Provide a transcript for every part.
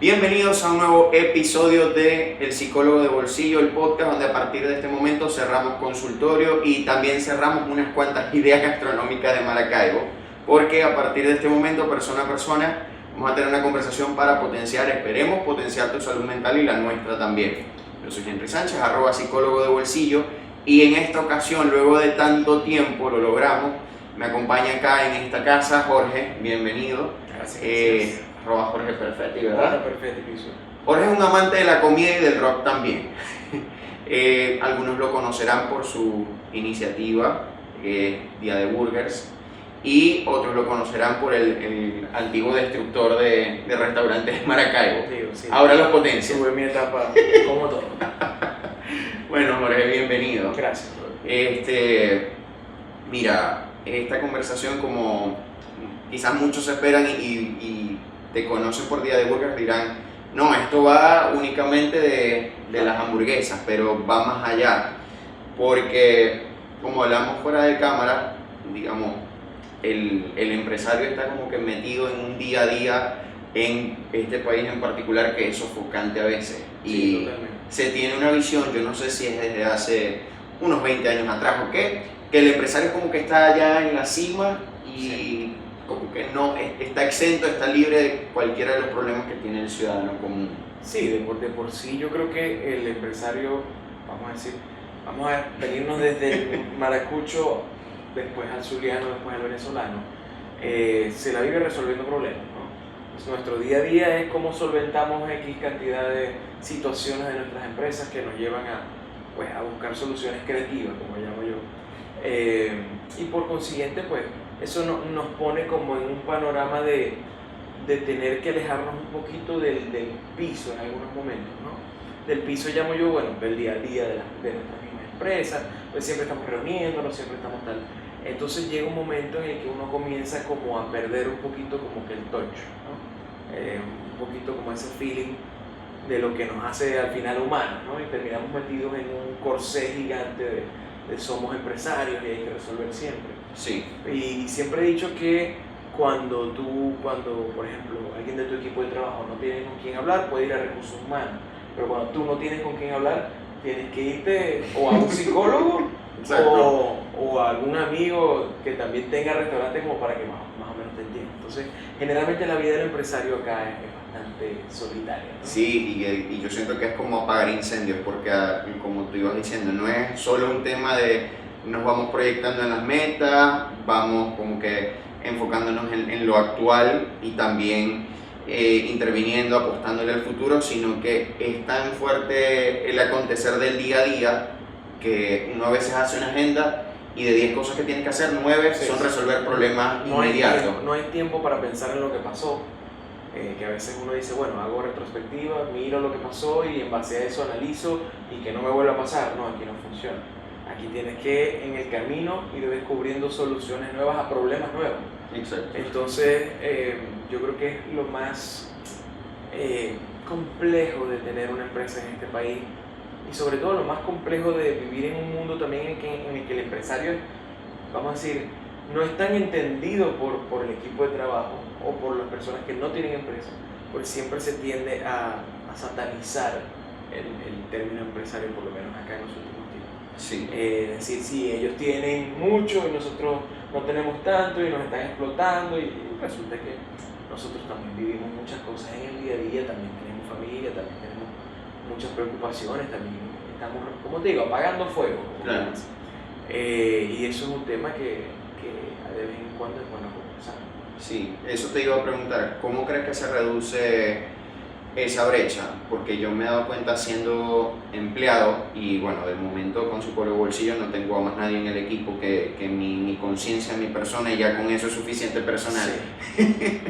Bienvenidos a un nuevo episodio de El Psicólogo de Bolsillo, el podcast donde a partir de este momento cerramos consultorio y también cerramos unas cuantas ideas gastronómicas de Maracaibo, porque a partir de este momento, persona a persona, vamos a tener una conversación para potenciar, esperemos potenciar tu salud mental y la nuestra también. Yo soy Henry Sánchez, @psicólogo de bolsillo, y en esta ocasión, luego de tanto tiempo, lo logramos. Me acompaña acá en esta casa Jorge, bienvenido. Gracias. Jorge Perfetti, ¿verdad? Perfetti, piso. Jorge es un amante de la comida y del rock también. Algunos lo conocerán por su iniciativa, Día de Burgers, y otros lo conocerán por el antiguo destructor de restaurantes de Maracaibo. Sí. Ahora los potencia. Tuve mi etapa como todo. Bueno, Jorge, bienvenido. Gracias. Mira, esta conversación, como quizás muchos esperan y te conocen por Día de Burgers, dirán, no, esto va únicamente de las hamburguesas, pero va más allá, porque como hablamos fuera de cámara, digamos, el empresario está como que metido en un día a día en este país en particular que es sofocante a veces. Sí, Y totalmente. se tiene una visión, yo no sé si es desde hace unos 20 años atrás o qué, que el empresario como que está allá en la cima y Sí. como que no está exento, está libre de cualquiera de los problemas que tiene el ciudadano común. Sí, de por sí yo creo que el empresario, vamos a venirnos desde el maracucho, después al zuliano, después al venezolano, se la vive resolviendo problemas, ¿no? Pues nuestro día a día es cómo solventamos X cantidad de situaciones de nuestras empresas que nos llevan a buscar soluciones creativas, como llamo yo. Y por consiguiente, pues eso nos pone como en un panorama de tener que alejarnos un poquito del piso en algunos momentos, ¿no? Del piso llamo yo, bueno, del día a día de nuestras mismas empresas, pues siempre estamos reuniéndonos, siempre estamos tal. Entonces llega un momento en el que uno comienza como a perder un poquito como que el touch, ¿no? Un poquito como ese feeling de lo que nos hace al final humanos, ¿no? Y terminamos metidos en un corsé gigante de somos empresarios y hay que resolver siempre. Sí. Y siempre he dicho que cuando, por ejemplo, alguien de tu equipo de trabajo no tiene con quién hablar, puede ir a recursos humanos. Pero cuando tú no tienes con quién hablar, tienes que irte o a un psicólogo o a algún amigo que también tenga restaurante como para que más o menos te entienda. Entonces, generalmente la vida del empresario acá es bastante solitaria, ¿no? Sí, y yo siento que es como apagar incendios, porque como tú ibas diciendo, no es solo un tema de nos vamos proyectando en las metas, vamos como que enfocándonos en lo actual y también interviniendo, apostándole al futuro, sino que es tan fuerte el acontecer del día a día que uno a veces hace una agenda y de 10 cosas que tiene que hacer, 9 son resolver problemas inmediatos. No hay tiempo para pensar en lo que pasó. Que a veces uno dice, bueno, hago retrospectiva, miro lo que pasó y en base a eso analizo y que no me vuelva a pasar. No, aquí no funciona. Aquí tienes que en el camino ir descubriendo soluciones nuevas a problemas nuevos. Exacto. Entonces, yo creo que es lo más complejo de tener una empresa en este país y sobre todo lo más complejo de vivir en un mundo también en el que el empresario, vamos a decir, no es tan entendido por el equipo de trabajo o por las personas que no tienen empresa, porque siempre se tiende a satanizar el término empresario, por lo menos acá en los últimos tiempos. Sí. Es decir, sí, ellos tienen mucho y nosotros no tenemos tanto y nos están explotando y resulta que nosotros también vivimos muchas cosas en el día a día, también tenemos familia, también tenemos muchas preocupaciones, también estamos, como te digo, apagando fuego. Claro. Y eso es un tema que de vez en cuando es bueno conversar. Sí, eso te iba a preguntar, ¿cómo crees que se reduce esa brecha? Porque yo me he dado cuenta siendo empleado y bueno, de momento con Psicólogo Bolsillo no tengo a más nadie en el equipo que mi conciencia, mi persona, y ya con eso es suficiente personal. Sí.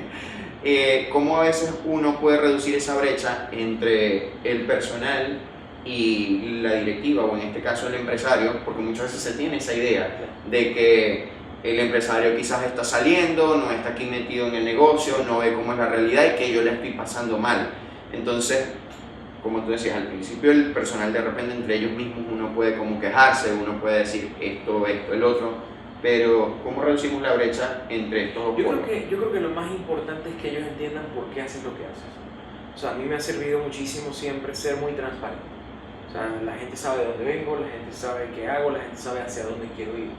¿Cómo a veces uno puede reducir esa brecha entre el personal y la directiva, o en este caso el empresario? Porque muchas veces se tiene esa idea de que el empresario quizás está saliendo, no está aquí metido en el negocio, no ve cómo es la realidad y que yo le estoy pasando mal. Entonces, como tú decías, al principio el personal de repente entre ellos mismos uno puede como quejarse, uno puede decir esto, el otro, pero ¿cómo reducimos la brecha entre estos dos polos? Yo creo que lo más importante es que ellos entiendan por qué hacen lo que hacen. O sea, a mí me ha servido muchísimo siempre ser muy transparente. O sea, la gente sabe de dónde vengo, la gente sabe qué hago, la gente sabe hacia dónde quiero ir.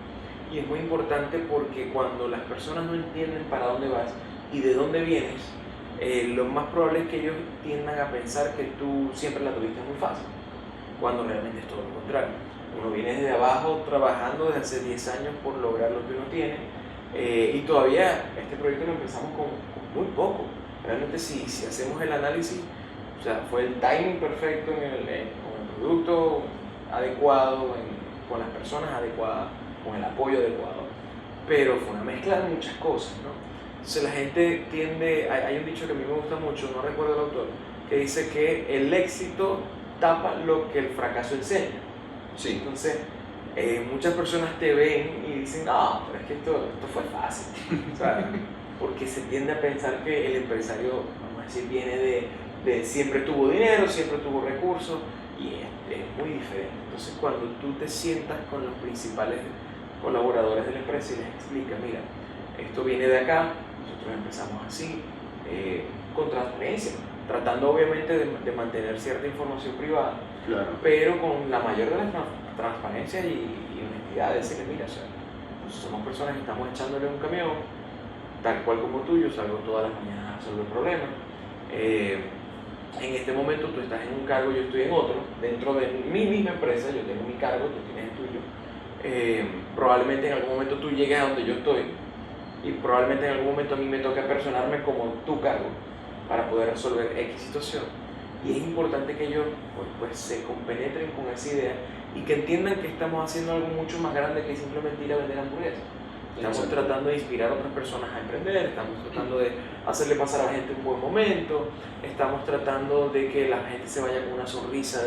Y es muy importante porque cuando las personas no entienden para dónde vas y de dónde vienes, lo más probable es que ellos tiendan a pensar que tú siempre la tuviste muy fácil, cuando realmente es todo lo contrario. Uno viene desde abajo trabajando desde hace 10 años por lograr lo que uno tiene, y todavía este proyecto lo empezamos con muy poco. Realmente si hacemos el análisis, o sea, fue el timing perfecto con el producto adecuado, con las personas adecuadas, con el apoyo adecuado, pero fue una mezcla de muchas cosas, ¿no? Entonces la gente tiende, hay un dicho que a mí me gusta mucho, no recuerdo el autor, que dice que el éxito tapa lo que el fracaso enseña. Sí. Entonces, muchas personas te ven y dicen, no, pero es que esto fue fácil, o sea, porque se tiende a pensar que el empresario, vamos a decir, viene de siempre tuvo dinero, siempre tuvo recursos, y es muy diferente. Entonces, cuando tú te sientas con los principales colaboradores de la empresa y les explicas, mira, esto viene de acá, nosotros empezamos así, con transparencia, tratando obviamente de mantener cierta información privada, Claro. pero con la mayor de las transparencias y honestidad, decirle, mira, o sea, nosotros somos personas que estamos echándole un camión, tal cual como tú, yo salgo todas las mañanas a resolver problemas. En este momento tú estás en un cargo, yo estoy en otro, dentro de mi misma empresa, yo tengo mi cargo, tú tienes el tuyo. Probablemente en algún momento tú llegues a donde yo estoy y probablemente en algún momento a mí me toque personarme como tu cargo para poder resolver X situación. Y es importante que ellos pues se compenetren con esa idea y que entiendan que estamos haciendo algo mucho más grande que simplemente ir a vender hamburguesas. Estamos tratando de inspirar a otras personas a emprender, estamos tratando de hacerle pasar a la gente un buen momento, estamos tratando de que la gente se vaya con una sonrisa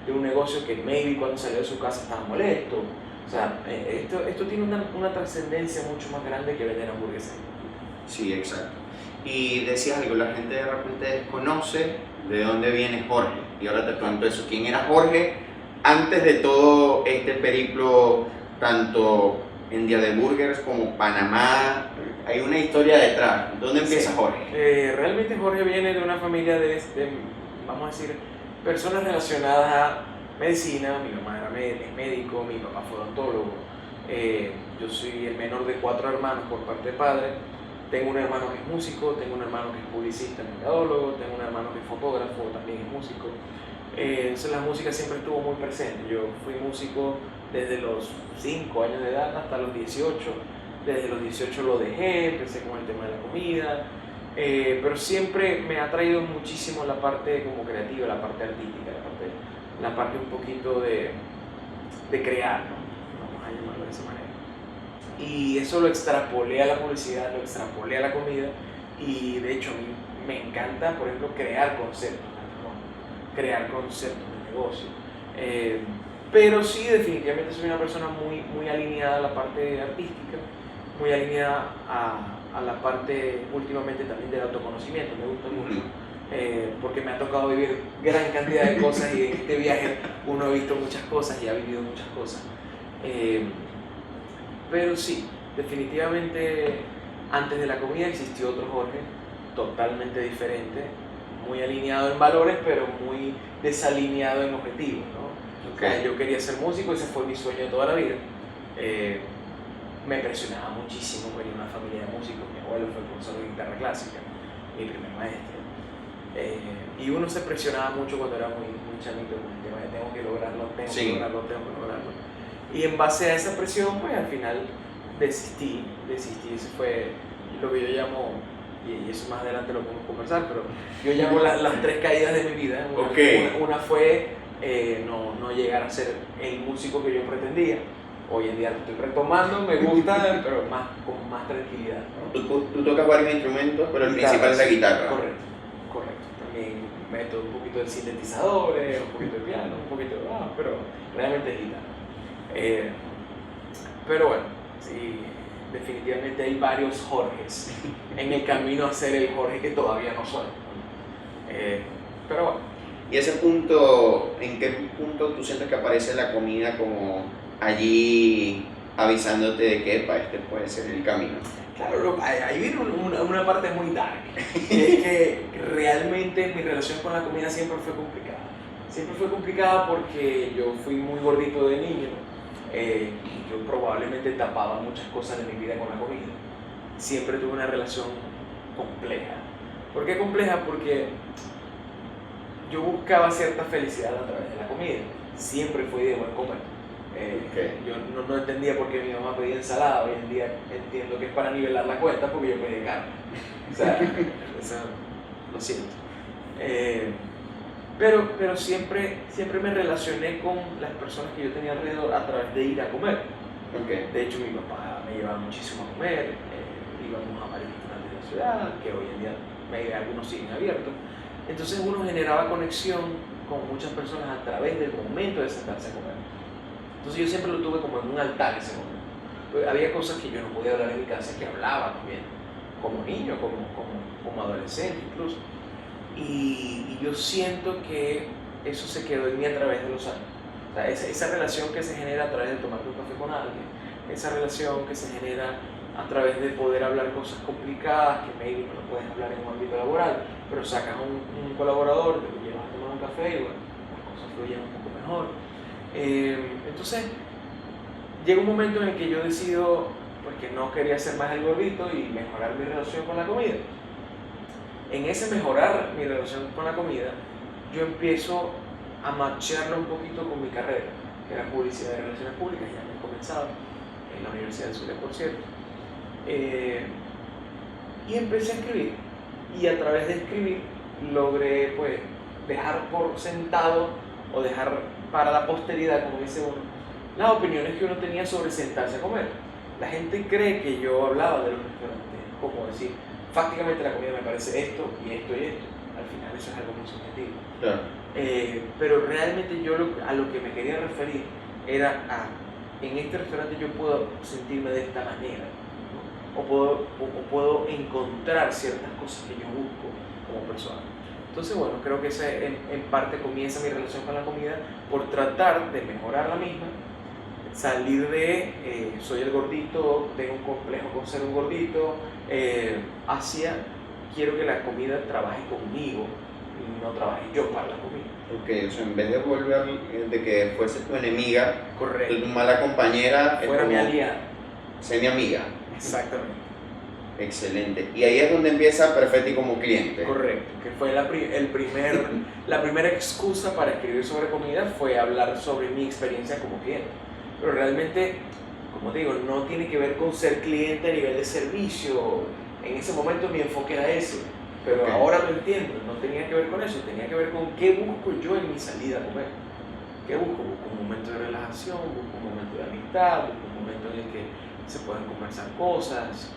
de un negocio que maybe cuando salió de su casa estaba molesto. O sea, esto tiene una trascendencia mucho más grande que vender hamburguesas. Sí, exacto. Y decías algo, la gente de repente desconoce de dónde viene Jorge. Y ahora te pregunto eso, ¿quién era Jorge antes de todo este periplo, tanto en Día de Burgers como Panamá? Hay una historia detrás. ¿Dónde empieza Jorge? Realmente Jorge viene de una familia de, vamos a decir, personas relacionadas a medicina. Mi mamá era médico, mi papá fue odontólogo. Yo soy el menor de 4 hermanos por parte de padre. Tengo un hermano que es músico, tengo un hermano que es publicista, mercadólogo, tengo un hermano que es fotógrafo, también es músico. Entonces la música siempre estuvo muy presente. Yo fui músico desde los 5 años de edad hasta los 18. Desde los 18 lo dejé, empecé con el tema de la comida, pero siempre me ha traído muchísimo la parte como creativa, la parte artística, la parte un poquito de crear, ¿no? Vamos a llamarlo de esa manera. Y eso lo extrapolé a la publicidad, lo extrapolé a la comida, y de hecho a mí me encanta, por ejemplo, crear conceptos, ¿no? Crear conceptos de negocio. Pero sí, definitivamente soy una persona muy alineada a la parte artística, muy alineada a la parte últimamente también del autoconocimiento. Me gusta mucho, porque me ha tocado vivir gran cantidad de cosas y en este viaje uno ha visto muchas cosas y ha vivido muchas cosas. Pero sí, definitivamente antes de la comida existió otro Jorge, totalmente diferente, muy alineado en valores, pero muy desalineado en objetivos, ¿no? Okay. O sea, yo quería ser músico, ese fue mi sueño de toda la vida. Me presionaba muchísimo venir de una familia de músicos. Mi abuelo fue profesor de guitarra clásica, mi primer maestro. Y uno se presionaba mucho cuando era muy chanito con el tema de tengo que lograrlo, tengo que lograrlo. Y en base a esa presión, pues al final desistí. Ese fue lo que yo llamo, y eso más adelante lo podemos conversar, pero yo llamo las 3 caídas de mi vida. Una fue no llegar a ser el músico que yo pretendía. Hoy en día lo estoy retomando, me gusta, pero con más tranquilidad, ¿no? Tú tocas varios instrumentos, pero el principal es la guitarra. Correcto. También meto un poquito de sintetizadores, un poquito de piano, un poquito de bajo, pero realmente es guitarra. Pero bueno, sí, definitivamente hay varios Jorges en el camino a ser el Jorge que todavía no soy. Pero bueno. ¿Y ese punto, en qué punto tú sientes que aparece la comida como allí avisándote de que este puede ser el camino. Claro, ahí viene una parte muy dark, y es que realmente mi relación con la comida siempre fue complicada. Siempre fue complicada porque yo fui muy gordito de niño, y yo probablemente tapaba muchas cosas de mi vida con la comida. Siempre tuve una relación compleja. ¿Por qué compleja? Porque yo buscaba cierta felicidad a través de la comida. Siempre fui de buen comer. Yo no entendía por qué mi mamá pedía ensalada. Hoy en día entiendo que es para nivelar la cuenta porque yo pedí carne. O sea, eso, lo siento. Pero siempre me relacioné con las personas que yo tenía alrededor a través de ir a comer. De hecho, mi papá me llevaba muchísimo a comer. Íbamos a varios restaurantes de la ciudad, que hoy en día algunos siguen abiertos. Entonces uno generaba conexión con muchas personas a través del momento de sentarse a comer. Entonces yo siempre lo tuve como en un altar ese momento. Pues había cosas que yo no podía hablar en mi casa que hablaba también, como niño, como adolescente incluso. Y yo siento que eso se quedó en mí a través de los años. O sea, esa relación que se genera a través de tomarte un café con alguien, esa relación que se genera a través de poder hablar cosas complicadas que maybe no lo puedes hablar en un ámbito laboral, pero sacas a un colaborador, te lo llevas a tomar un café y bueno, las cosas fluyen un poco mejor. Entonces, llega un momento en el que yo decido pues, que no quería ser más el gordito y mejorar mi relación con la comida. En ese mejorar mi relación con la comida, yo empiezo a macharlo un poquito con mi carrera, que era publicidad y relaciones públicas, ya me he comenzado en la Universidad de Zulia, por cierto. Y empecé a escribir, y a través de escribir logré pues, dejar por sentado o dejar para la posteridad, como dice uno, las opiniones que uno tenía sobre sentarse a comer. La gente cree que yo hablaba de los restaurantes, como decir, fácticamente la comida me parece esto y esto y esto. Al final eso es algo muy subjetivo. Claro. Pero realmente yo a lo que me quería referir era en este restaurante yo puedo sentirme de esta manera, ¿no? o puedo encontrar ciertas cosas que yo busco como persona. Entonces, bueno, creo que esa en parte comienza mi relación con la comida por tratar de mejorar la misma, salir de soy el gordito, tengo un complejo con ser un gordito, hacia quiero que la comida trabaje conmigo y no trabaje yo para la comida. O sea, en vez de volver de que fuese tu enemiga, correcto, tu mala compañera, fuera mi aliada. Sé mi amiga. Exactamente. Excelente. Y ahí es donde empieza Perfetti como cliente. Correcto, que fue la primera excusa para escribir sobre comida fue hablar sobre mi experiencia como cliente. Pero realmente, como te digo, no tiene que ver con ser cliente a nivel de servicio. En ese momento mi enfoque era ese, pero ahora lo entiendo, no tenía que ver con eso, tenía que ver con qué busco yo en mi salida a comer. ¿Qué busco? Busco un momento de relajación, busco un momento de amistad, busco un momento en el que se puedan conversar cosas.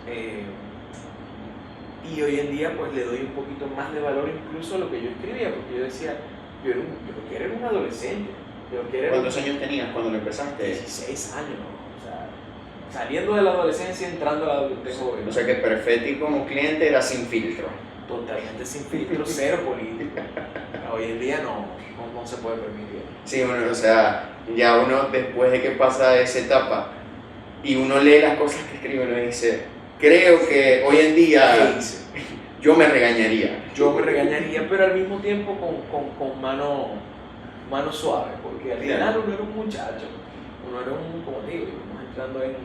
Y hoy en día pues le doy un poquito más de valor incluso a lo que yo escribía, porque yo decía, yo lo que era un adolescente. ¿Cuántos años tenías cuando lo empezaste? 16 años, o sea, saliendo de la adolescencia, entrando a la adultez joven. O sea que Perfetti como cliente era sin filtro. Totalmente sin filtro, cero político. Hoy en día no se puede permitir. Sí, bueno, o sea, ya uno después de que pasa esa etapa y uno lee las cosas que escribe, uno dice, creo que hoy en día yo me regañaría. Pero al mismo tiempo con mano suave, porque al final uno era un muchacho, uno era como digo, íbamos entrando en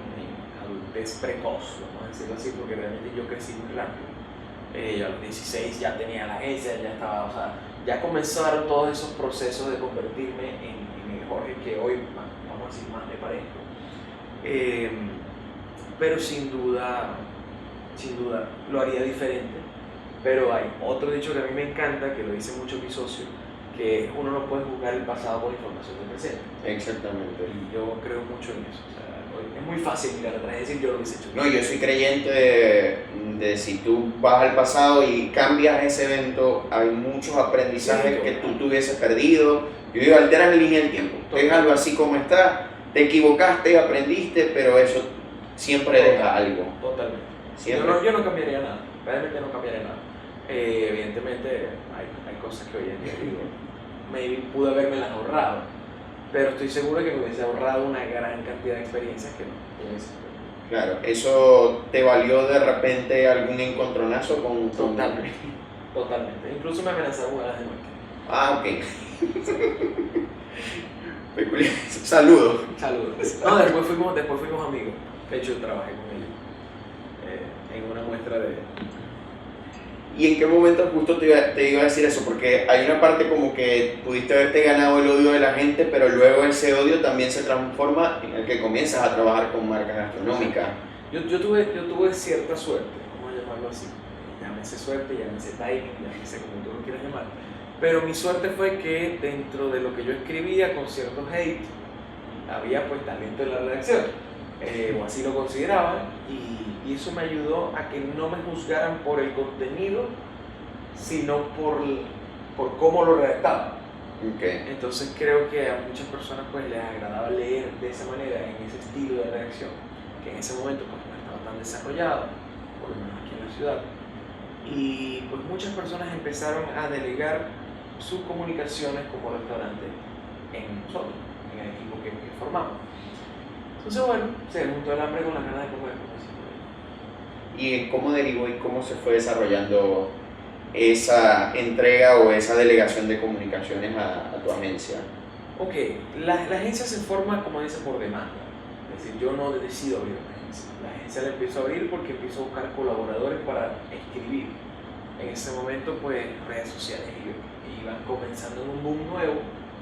adultez precoz, vamos a decirlo así, porque realmente yo crecí muy rápido. Yo a los 16 ya tenía la agencia, ya estaba, o sea, ya comenzaron todos esos procesos de convertirme en el Jorge que hoy, vamos a decir, más me parezco. Pero sin duda lo haría diferente. Pero hay otro dicho que a mí me encanta, que lo dice mucho mi socio, que uno no puede juzgar el pasado por información del presente. Exactamente. Y yo creo mucho en eso. O sea, es muy fácil mirar atrás y decir yo lo hubiese hecho. No, yo soy creyente de si tú vas al pasado y cambias ese evento, hay muchos aprendizajes que tú hubieses perdido. Yo digo, alteras la línea del tiempo. Déjalo así como está, te equivocaste, aprendiste, pero eso siempre deja algo. Totalmente. Siempre. Yo no cambiaría nada, realmente no cambiaría nada. Evidentemente hay cosas que hoy en día digo, maybe pude haberme las ahorrado, pero estoy seguro que me hubiese ahorrado una gran cantidad de experiencias que no. Claro, ¿eso te valió de repente algún encontronazo con...? Totalmente, totalmente. Incluso me amenazaron balas de muerte. Ah, ok. Peculiar. Saludos. Saludos. No, después fuimos amigos. De hecho, trabajé con ellos en una muestra de... ¿Y en qué momento justo te iba a decir eso? Porque hay una parte como que pudiste haberte ganado el odio de la gente, pero luego ese odio también se transforma en el que comienzas a trabajar con marcas gastronómicas. Yo tuve cierta suerte, vamos a llamarlo así. Llámese suerte, llámese timing, llámese como tú lo quieras llamar. Pero mi suerte fue que dentro de lo que yo escribía con cierto hate, había pues talento en la redacción, o así lo consideraban, y eso me ayudó a que no me juzgaran por el contenido, sino por cómo lo redactaba. Okay. Entonces creo que a muchas personas pues les agradaba leer de esa manera, en ese estilo de redacción, que en ese momento pues no estaba tan desarrollado, por lo menos aquí en la ciudad. Y pues muchas personas empezaron a delegar sus comunicaciones como restaurante en nosotros, en el equipo que formamos. Entonces bueno, se juntó el hambre con las ganas de comer. ¿Y cómo derivó y cómo se fue desarrollando esa entrega o esa delegación de comunicaciones a tu agencia? Ok, la agencia se forma, como dice, por demanda. Es decir, yo no decido abrir una agencia. La agencia la empiezo a abrir porque empiezo a buscar colaboradores para escribir. En ese momento, pues, redes sociales iban comenzando en un boom nuevo,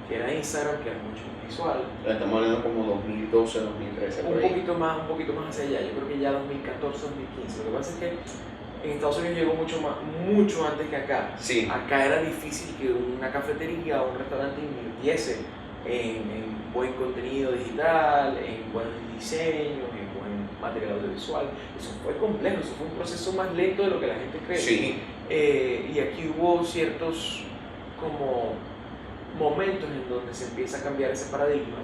que era Instagram, que era mucho más visual. Estamos hablando como 2012, 2013. Un poquito más hacia allá. Yo creo que ya 2014, 2015. Lo que pasa es que en Estados Unidos llegó mucho antes que acá. Sí. Acá era difícil que una cafetería o un restaurante invirtiese en buen contenido digital, en buenos diseños, en buen material audiovisual. Eso fue complejo, eso fue un proceso más lento de lo que la gente cree. Sí. Y aquí hubo ciertos como momentos en donde se empieza a cambiar ese paradigma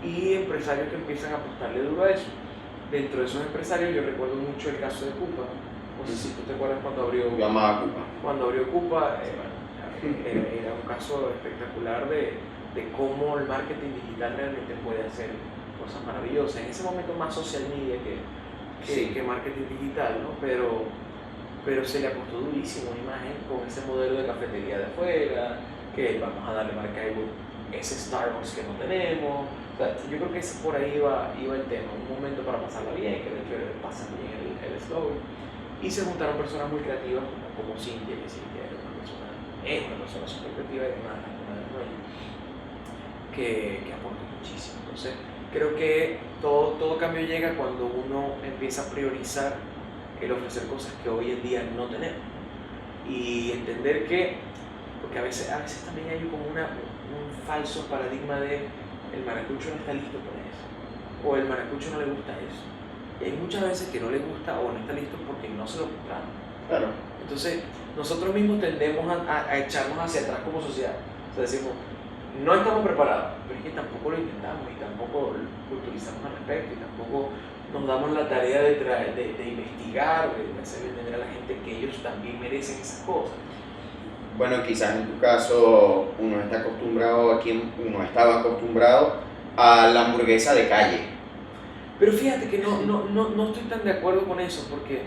y empresarios que empiezan a apostarle duro a eso. Dentro de esos empresarios yo recuerdo mucho el caso de Cupa. No sé si tú te acuerdas cuando abrió Cupa. Cuando abrió Cupa, era un caso espectacular de cómo el marketing digital realmente puede hacer cosas maravillosas. En ese momento más social media que marketing digital, ¿no? Pero se le apostó durísimo a imagen con ese modelo de cafetería de afuera, que vamos a darle marca a ese Starbucks que no tenemos. O sea, yo creo que por ahí iba el tema, un momento para pasarla bien, que de hecho pasa bien el slogan. Y se juntaron personas muy creativas como Cintia, que Cintia es una persona súper creativa y una de las dueñas, que aporta muchísimo. Entonces, creo que todo cambio llega cuando uno empieza a priorizar el ofrecer cosas que hoy en día no tenemos. Y entender que, porque a veces también hay como un falso paradigma de el maracucho no está listo para eso, o el maracucho no le gusta eso. Y hay muchas veces que no le gusta o no está listo porque no se lo compraron. Claro. Entonces, nosotros mismos tendemos a echarnos hacia atrás como sociedad. O sea, decimos, no estamos preparados, pero es que tampoco lo intentamos y tampoco culturizamos al respecto y tampoco nos damos la tarea de investigar, de hacer entender a la gente que ellos también merecen esas cosas. Bueno, quizás en tu caso uno estaba acostumbrado a la hamburguesa de calle. Pero fíjate que no estoy tan de acuerdo con eso, porque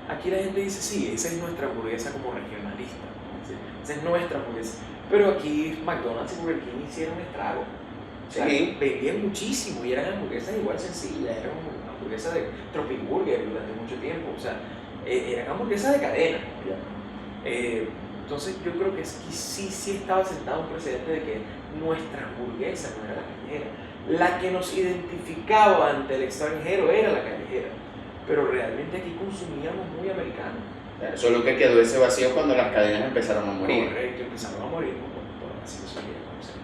aquí la gente dice, sí, esa es nuestra hamburguesa como regionalista, ¿sí? Esa es nuestra hamburguesa. Pero aquí McDonald's y Burger King hicieron un estrago. O sea, Sí. vendían muchísimo y eran hamburguesas igual sencillas, eran hamburguesas de Tropic Burger durante mucho tiempo, o sea, eran hamburguesas de cadena, entonces yo creo que sí estaba sentado un precedente de que nuestra hamburguesa no era la callejera. La que nos identificaba ante el extranjero era la callejera, pero realmente aquí consumíamos muy americano. Solo que quedó ese vacío cuando las cadenas empezaron a morir. Correcto, empezaron a morir por así se quiere conocer.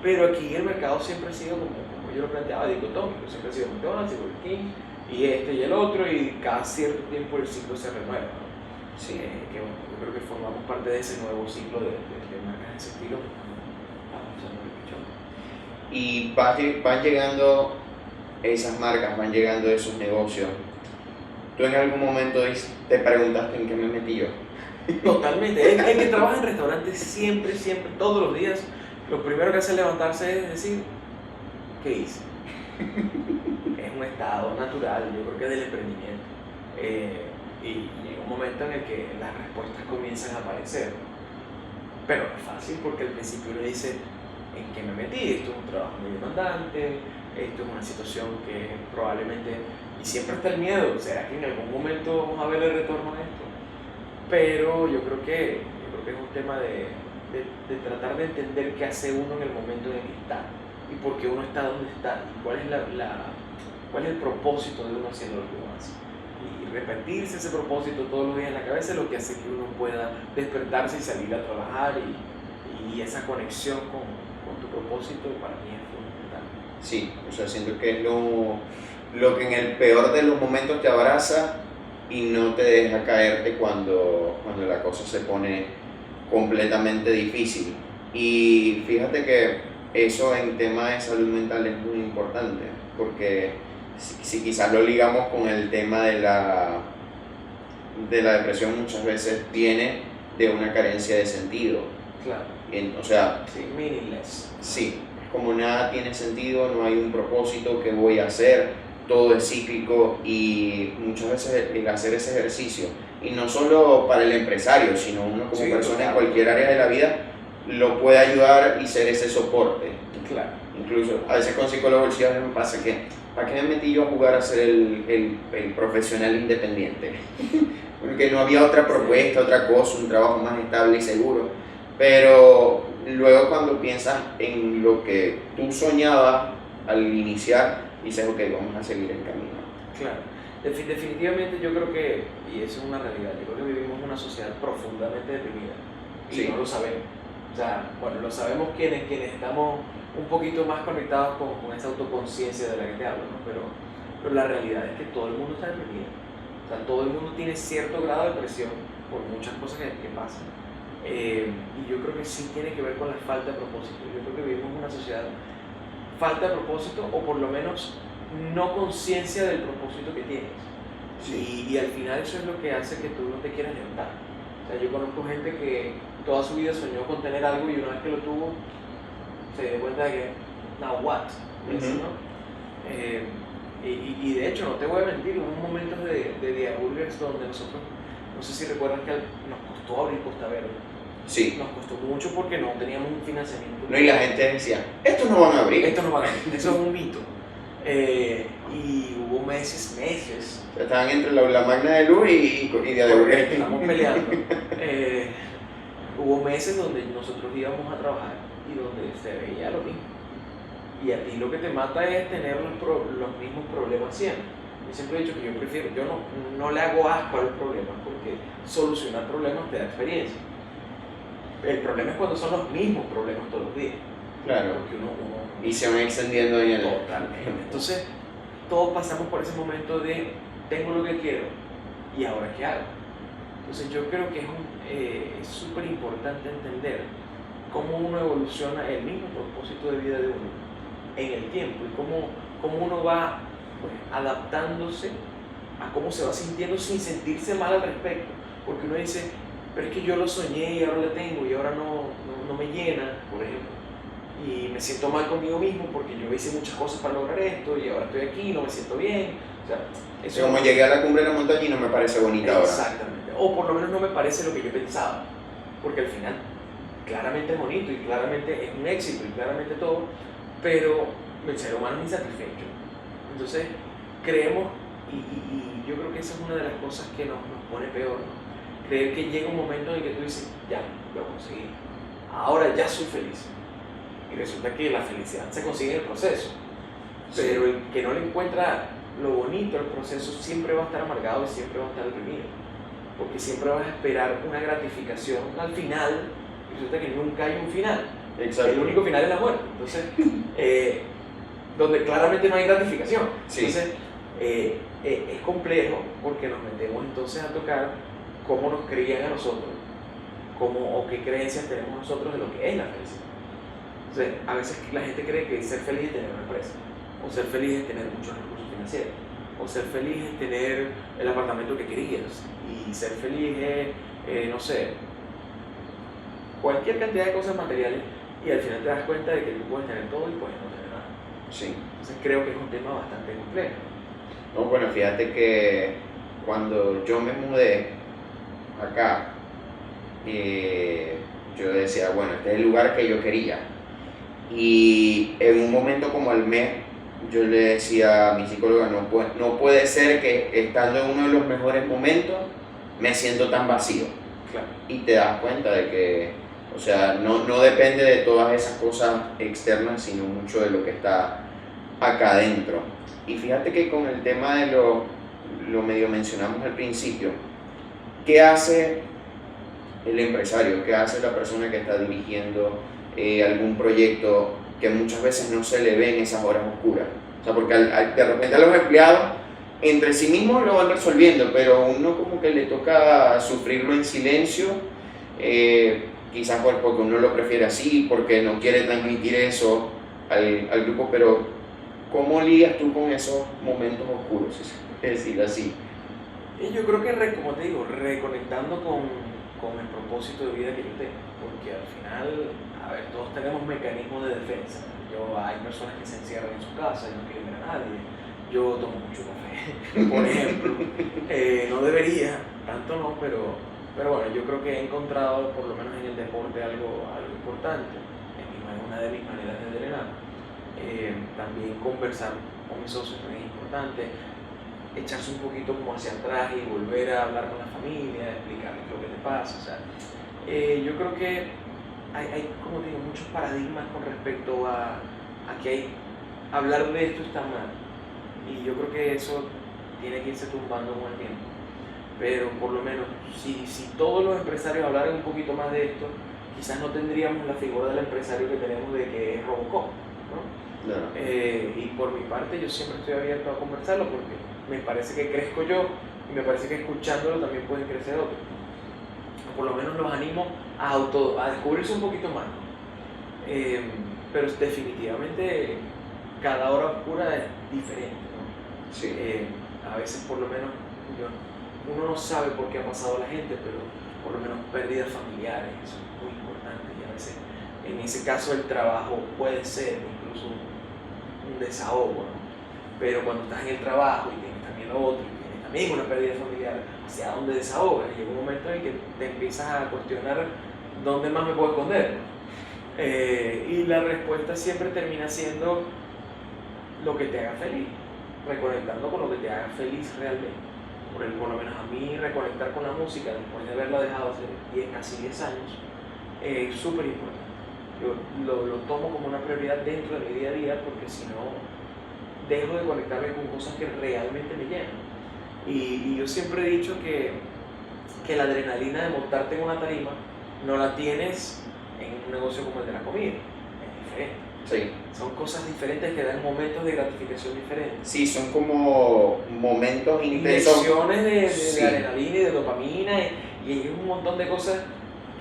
Pero aquí el mercado siempre ha sido como yo lo planteaba, dicotómico, siempre ha sido McDonald's y Burger King, y este y el otro, y cada cierto tiempo el ciclo se renueva, ¿no? Sí. Que bueno, yo creo que formamos parte de ese nuevo ciclo de marcas de ese estilo. Y van llegando esas marcas, van llegando esos negocios. ¿Tú en algún momento te preguntaste en qué me metí yo? Totalmente. El que trabaja en restaurantes siempre, todos los días, lo primero que hace es levantarse es decir, ¿qué hice? Es un estado natural, yo creo que del emprendimiento. Y llega un momento en el que las respuestas comienzan a aparecer. Pero no es fácil porque al principio uno dice, ¿en qué me metí? Esto es un trabajo muy demandante, esto es una situación que probablemente, y siempre está el miedo, ¿será que en algún momento vamos a ver el retorno a esto? Pero yo creo que es un tema de tratar de entender qué hace uno en el momento en el que está y por qué uno está donde está y cuál es cuál es el propósito de uno haciendo lo que uno hace. Y repetirse ese propósito todos los días en la cabeza es lo que hace que uno pueda despertarse y salir a trabajar y esa conexión con tu propósito para mí es fundamental. Sí, o sea, siento que es lo que en el peor de los momentos te abraza y no te deja caerte cuando la cosa se pone completamente difícil. Y fíjate que eso en tema de salud mental es muy importante, porque si quizás lo ligamos con el tema de la depresión, muchas veces viene de una carencia de sentido. Claro. O sea, sí, meaningless. Sí, es como nada tiene sentido, no hay un propósito que voy a hacer, todo es cíclico y muchas veces el hacer ese ejercicio, y no solo para el empresario, sino uno como persona en cualquier área de la vida, lo puede ayudar y ser ese soporte. Claro. Incluso a veces con psicólogos sí me pasa que, ¿para qué me metí yo a jugar a ser el profesional independiente? Porque no había otra propuesta, otra cosa, un trabajo más estable y seguro. Pero luego cuando piensas en lo que tú soñabas al iniciar, dices, ok, vamos a seguir el camino. Claro. Definitivamente yo creo que, y eso es una realidad, yo creo que vivimos en una sociedad profundamente deprimida y Sí. no lo sabemos. O sea, bueno, lo sabemos quienes estamos un poquito más conectados con esa autoconciencia de la que te hablo, ¿no? Pero la realidad es que todo el mundo está deprimido. O sea, todo el mundo tiene cierto grado de presión por muchas cosas que pasan. Y yo creo que sí tiene que ver con la falta de propósito. Yo creo que vivimos en una sociedad falta de propósito o por lo menos no conciencia del propósito que tienes. Sí. Y al final eso es lo que hace que tú no te quieras levantar. O sea, yo conozco gente que toda su vida soñó con tener algo y una vez que lo tuvo se dio cuenta de que, now what? ¿No? Y de hecho, no te voy a mentir, hubo momentos de Día Burgers donde nosotros, no sé si recuerdas que nos costó abrir Costa Verde. Sí. Nos costó mucho porque no teníamos un financiamiento. No, y la gente decía, estos no van a abrir. Esto no va a abrir, eso es un mito. Y hubo meses. Estaban entre la Magna de Luz y Día de Burgers. Estamos peleando. Hubo meses donde nosotros íbamos a trabajar y donde se veía lo mismo. Y a ti lo que te mata es tener los mismos problemas siempre. Yo siempre he dicho que yo no le hago asco a los problemas porque solucionar problemas te da experiencia. El problema es cuando son los mismos problemas todos los días. Claro. Porque y se van extendiendo en el... Totalmente. Entonces, todos pasamos por ese momento de tengo lo que quiero y ahora qué hago. Entonces, yo creo que es súper importante entender cómo uno evoluciona el mismo propósito de vida de uno en el tiempo y cómo uno va pues, adaptándose a cómo se va sintiendo sin sentirse mal al respecto. Porque uno dice, pero es que yo lo soñé y ahora lo tengo y ahora no me llena, por ejemplo. Y me siento mal conmigo mismo porque yo hice muchas cosas para lograr esto y ahora estoy aquí y no me siento bien. O sea, eso como llegué a la cumbre de la montaña y no me parece bonita ahora. Exactamente. O por lo menos no me parece lo que yo pensaba. Porque al final, claramente es bonito y claramente es un éxito y claramente todo, pero el ser humano es insatisfecho. Entonces, creemos, y yo creo que esa es una de las cosas que nos pone peor, ¿no? Creer que llega un momento en el que tú dices, ya, lo conseguí, ahora ya soy feliz. Y resulta que la felicidad se consigue en el proceso. Pero el que no le encuentra lo bonito del proceso siempre va a estar amargado y siempre va a estar deprimido. Porque siempre vas a esperar una gratificación al final y resulta que nunca hay un final. Exacto. El único final es la muerte. Entonces, donde claramente no hay gratificación. Sí. Entonces, es complejo porque nos metemos entonces a tocar cómo nos creían a nosotros, o qué creencias tenemos nosotros de lo que es la felicidad. Entonces, a veces la gente cree que ser feliz es tener una empresa, o ser feliz es tener muchos recursos financieros, o ser feliz es tener el apartamento que querías, y ser feliz es, no sé, cualquier cantidad de cosas materiales, y al final te das cuenta de que tú puedes tener todo y puedes no tener nada. Sí. Entonces creo que es un tema bastante complejo. No, bueno, fíjate que cuando yo me mudé acá, yo decía, bueno, este es el lugar que yo quería. Y en un momento como el mes, yo le decía a mi psicóloga, no puede ser que estando en uno de los mejores momentos, me siento tan vacío. Claro. Y te das cuenta de que, o sea, no depende de todas esas cosas externas, sino mucho de lo que está acá adentro. Y fíjate que con el tema de lo medio mencionamos al principio, ¿qué hace el empresario? ¿Qué hace la persona que está dirigiendo algún proyecto que muchas veces no se le ve en esas horas oscuras? O sea, porque de repente a los empleados entre sí mismos lo van resolviendo, pero uno como que le toca sufrirlo en silencio, quizás porque uno lo prefiere así, porque no quiere transmitir eso al grupo, pero ¿cómo lidias tú con esos momentos oscuros, si se puede decir así? Y yo creo que, como te digo, reconectando con el propósito de vida que yo tengo, porque al final, a ver, todos tenemos mecanismos de defensa. Hay personas que se encierran en su casa y no quieren ver a nadie. Yo tomo mucho café, por ejemplo. No debería, tanto no, pero bueno, yo creo que he encontrado, por lo menos en el deporte, algo importante. Es una de mis maneras de drenar. También conversar con mis socios también es importante. Echarse un poquito como hacia atrás y volver a hablar con la familia, explicarles lo que te pasa. O sea, yo creo que hay, como digo, muchos paradigmas con respecto a que hablar de esto está mal. Y yo creo que eso tiene que irse tumbando con el tiempo. Pero por lo menos, si todos los empresarios hablaran un poquito más de esto, quizás no tendríamos la figura del empresario que tenemos de que es Robocop, ¿no? No. Y por mi parte yo siempre estoy abierto a conversarlo porque me parece que crezco yo y me parece que escuchándolo también pueden crecer otros. Por lo menos los animo a descubrirse un poquito más. Pero definitivamente cada hora oscura es diferente, ¿no? Sí. A veces por lo menos uno no sabe por qué ha pasado la gente, pero por lo menos pérdidas familiares, eso es muy importante. Y a veces en ese caso el trabajo puede ser incluso un desahogo, ¿no? Pero cuando estás en el trabajo y tienes también lo otro, y tienes también una pérdida familiar, ¿hacia dónde desahogas? Llega un momento en que te empiezas a cuestionar dónde más me puedo esconder, ¿no? Y la respuesta siempre termina siendo lo que te haga feliz, reconectando con lo que te haga feliz realmente. Por lo menos a mí reconectar con la música después de haberla dejado hace casi 10 años es súper importante. Yo lo tomo como una prioridad dentro de mi día a día porque si no dejo de conectarme con cosas que realmente me llenan. Y yo siempre he dicho que la adrenalina de montarte en una tarima no la tienes en un negocio como el de la comida, es diferente. Sí. Son cosas diferentes que dan momentos de gratificación diferentes. Sí, son como momentos intensos. Inyecciones de Sí. adrenalina y de dopamina y hay un montón de cosas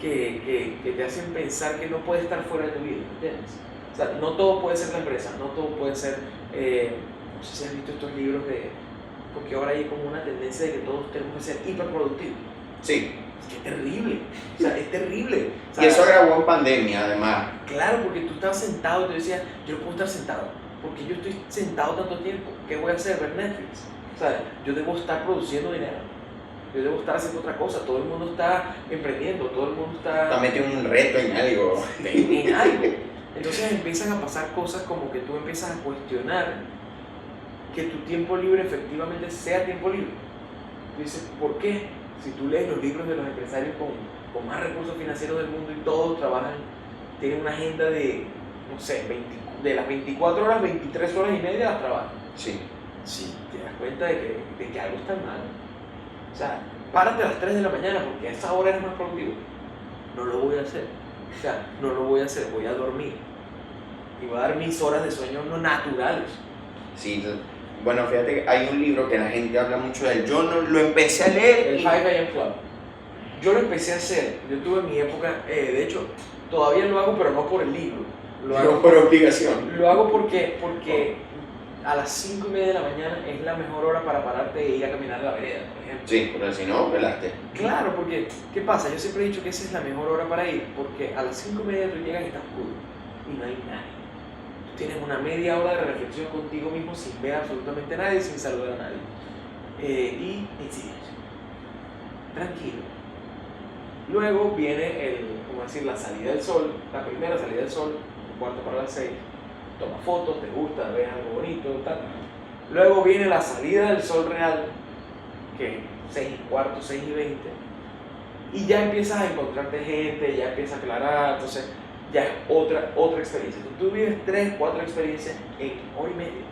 que te hacen pensar que no puede estar fuera de tu vida, ¿entiendes? O sea, no todo puede ser la empresa, no todo puede ser, no sé si has visto estos libros porque ahora hay como una tendencia de que todos tenemos que ser hiperproductivos. Sí. Es que es terrible, o sea, es terrible. O sea, Y eso agravó en pandemia, además. Claro, porque tú estabas sentado y tú decías, yo no puedo estar sentado, porque yo estoy sentado tanto tiempo, ¿qué voy a hacer? Ver Netflix. O sea, yo debo estar produciendo dinero, yo debo estar haciendo otra cosa, todo el mundo está emprendiendo, todo el mundo Está metido en un reto, en algo. en algo. Entonces empiezan a pasar cosas como que tú empiezas a cuestionar que tu tiempo libre efectivamente sea tiempo libre. Tú dices, ¿por qué? Si tú lees los libros de los empresarios con más recursos financieros del mundo y todos trabajan, tienen una agenda de, no sé, de las 24 horas, 23 horas y media las trabajan. Sí. Sí, te das cuenta de que algo está mal. O sea, párate a las 3 de la mañana porque a esa hora eres más productivo. No lo voy a hacer. O sea, no lo voy a hacer, voy a dormir. Y voy a dar mis horas de sueño no naturales. Sí, bueno, fíjate que hay un libro que la gente habla mucho de él. Yo no lo empecé a leer. El 5 AM Club. Yo lo empecé a hacer. Yo tuve mi época, de hecho, todavía lo hago, pero no por el libro. Lo hago por obligación. Lo hago porque a las 5:30 de la mañana es la mejor hora para pararte e ir a caminar a la vereda, por ejemplo. Sí, porque si no, pelaste. Claro, porque, ¿qué pasa? Yo siempre he dicho que esa es la mejor hora para ir, porque a las 5:30 tú llegas y está oscuro y no hay nadie. Tú tienes una media hora de reflexión contigo mismo sin ver absolutamente a nadie, sin saludar a nadie. Y en silencio, tranquilo. Luego viene la salida del sol, la primera salida del sol, un cuarto para las 6. Toma fotos, te gusta, ves algo bonito, tal. Luego viene la salida del sol real, que 6:15, 6:20. Y ya empiezas a encontrarte gente, ya empieza a aclarar, entonces ya es otra experiencia. Entonces, tú vives 3, 4 experiencias en hora y media,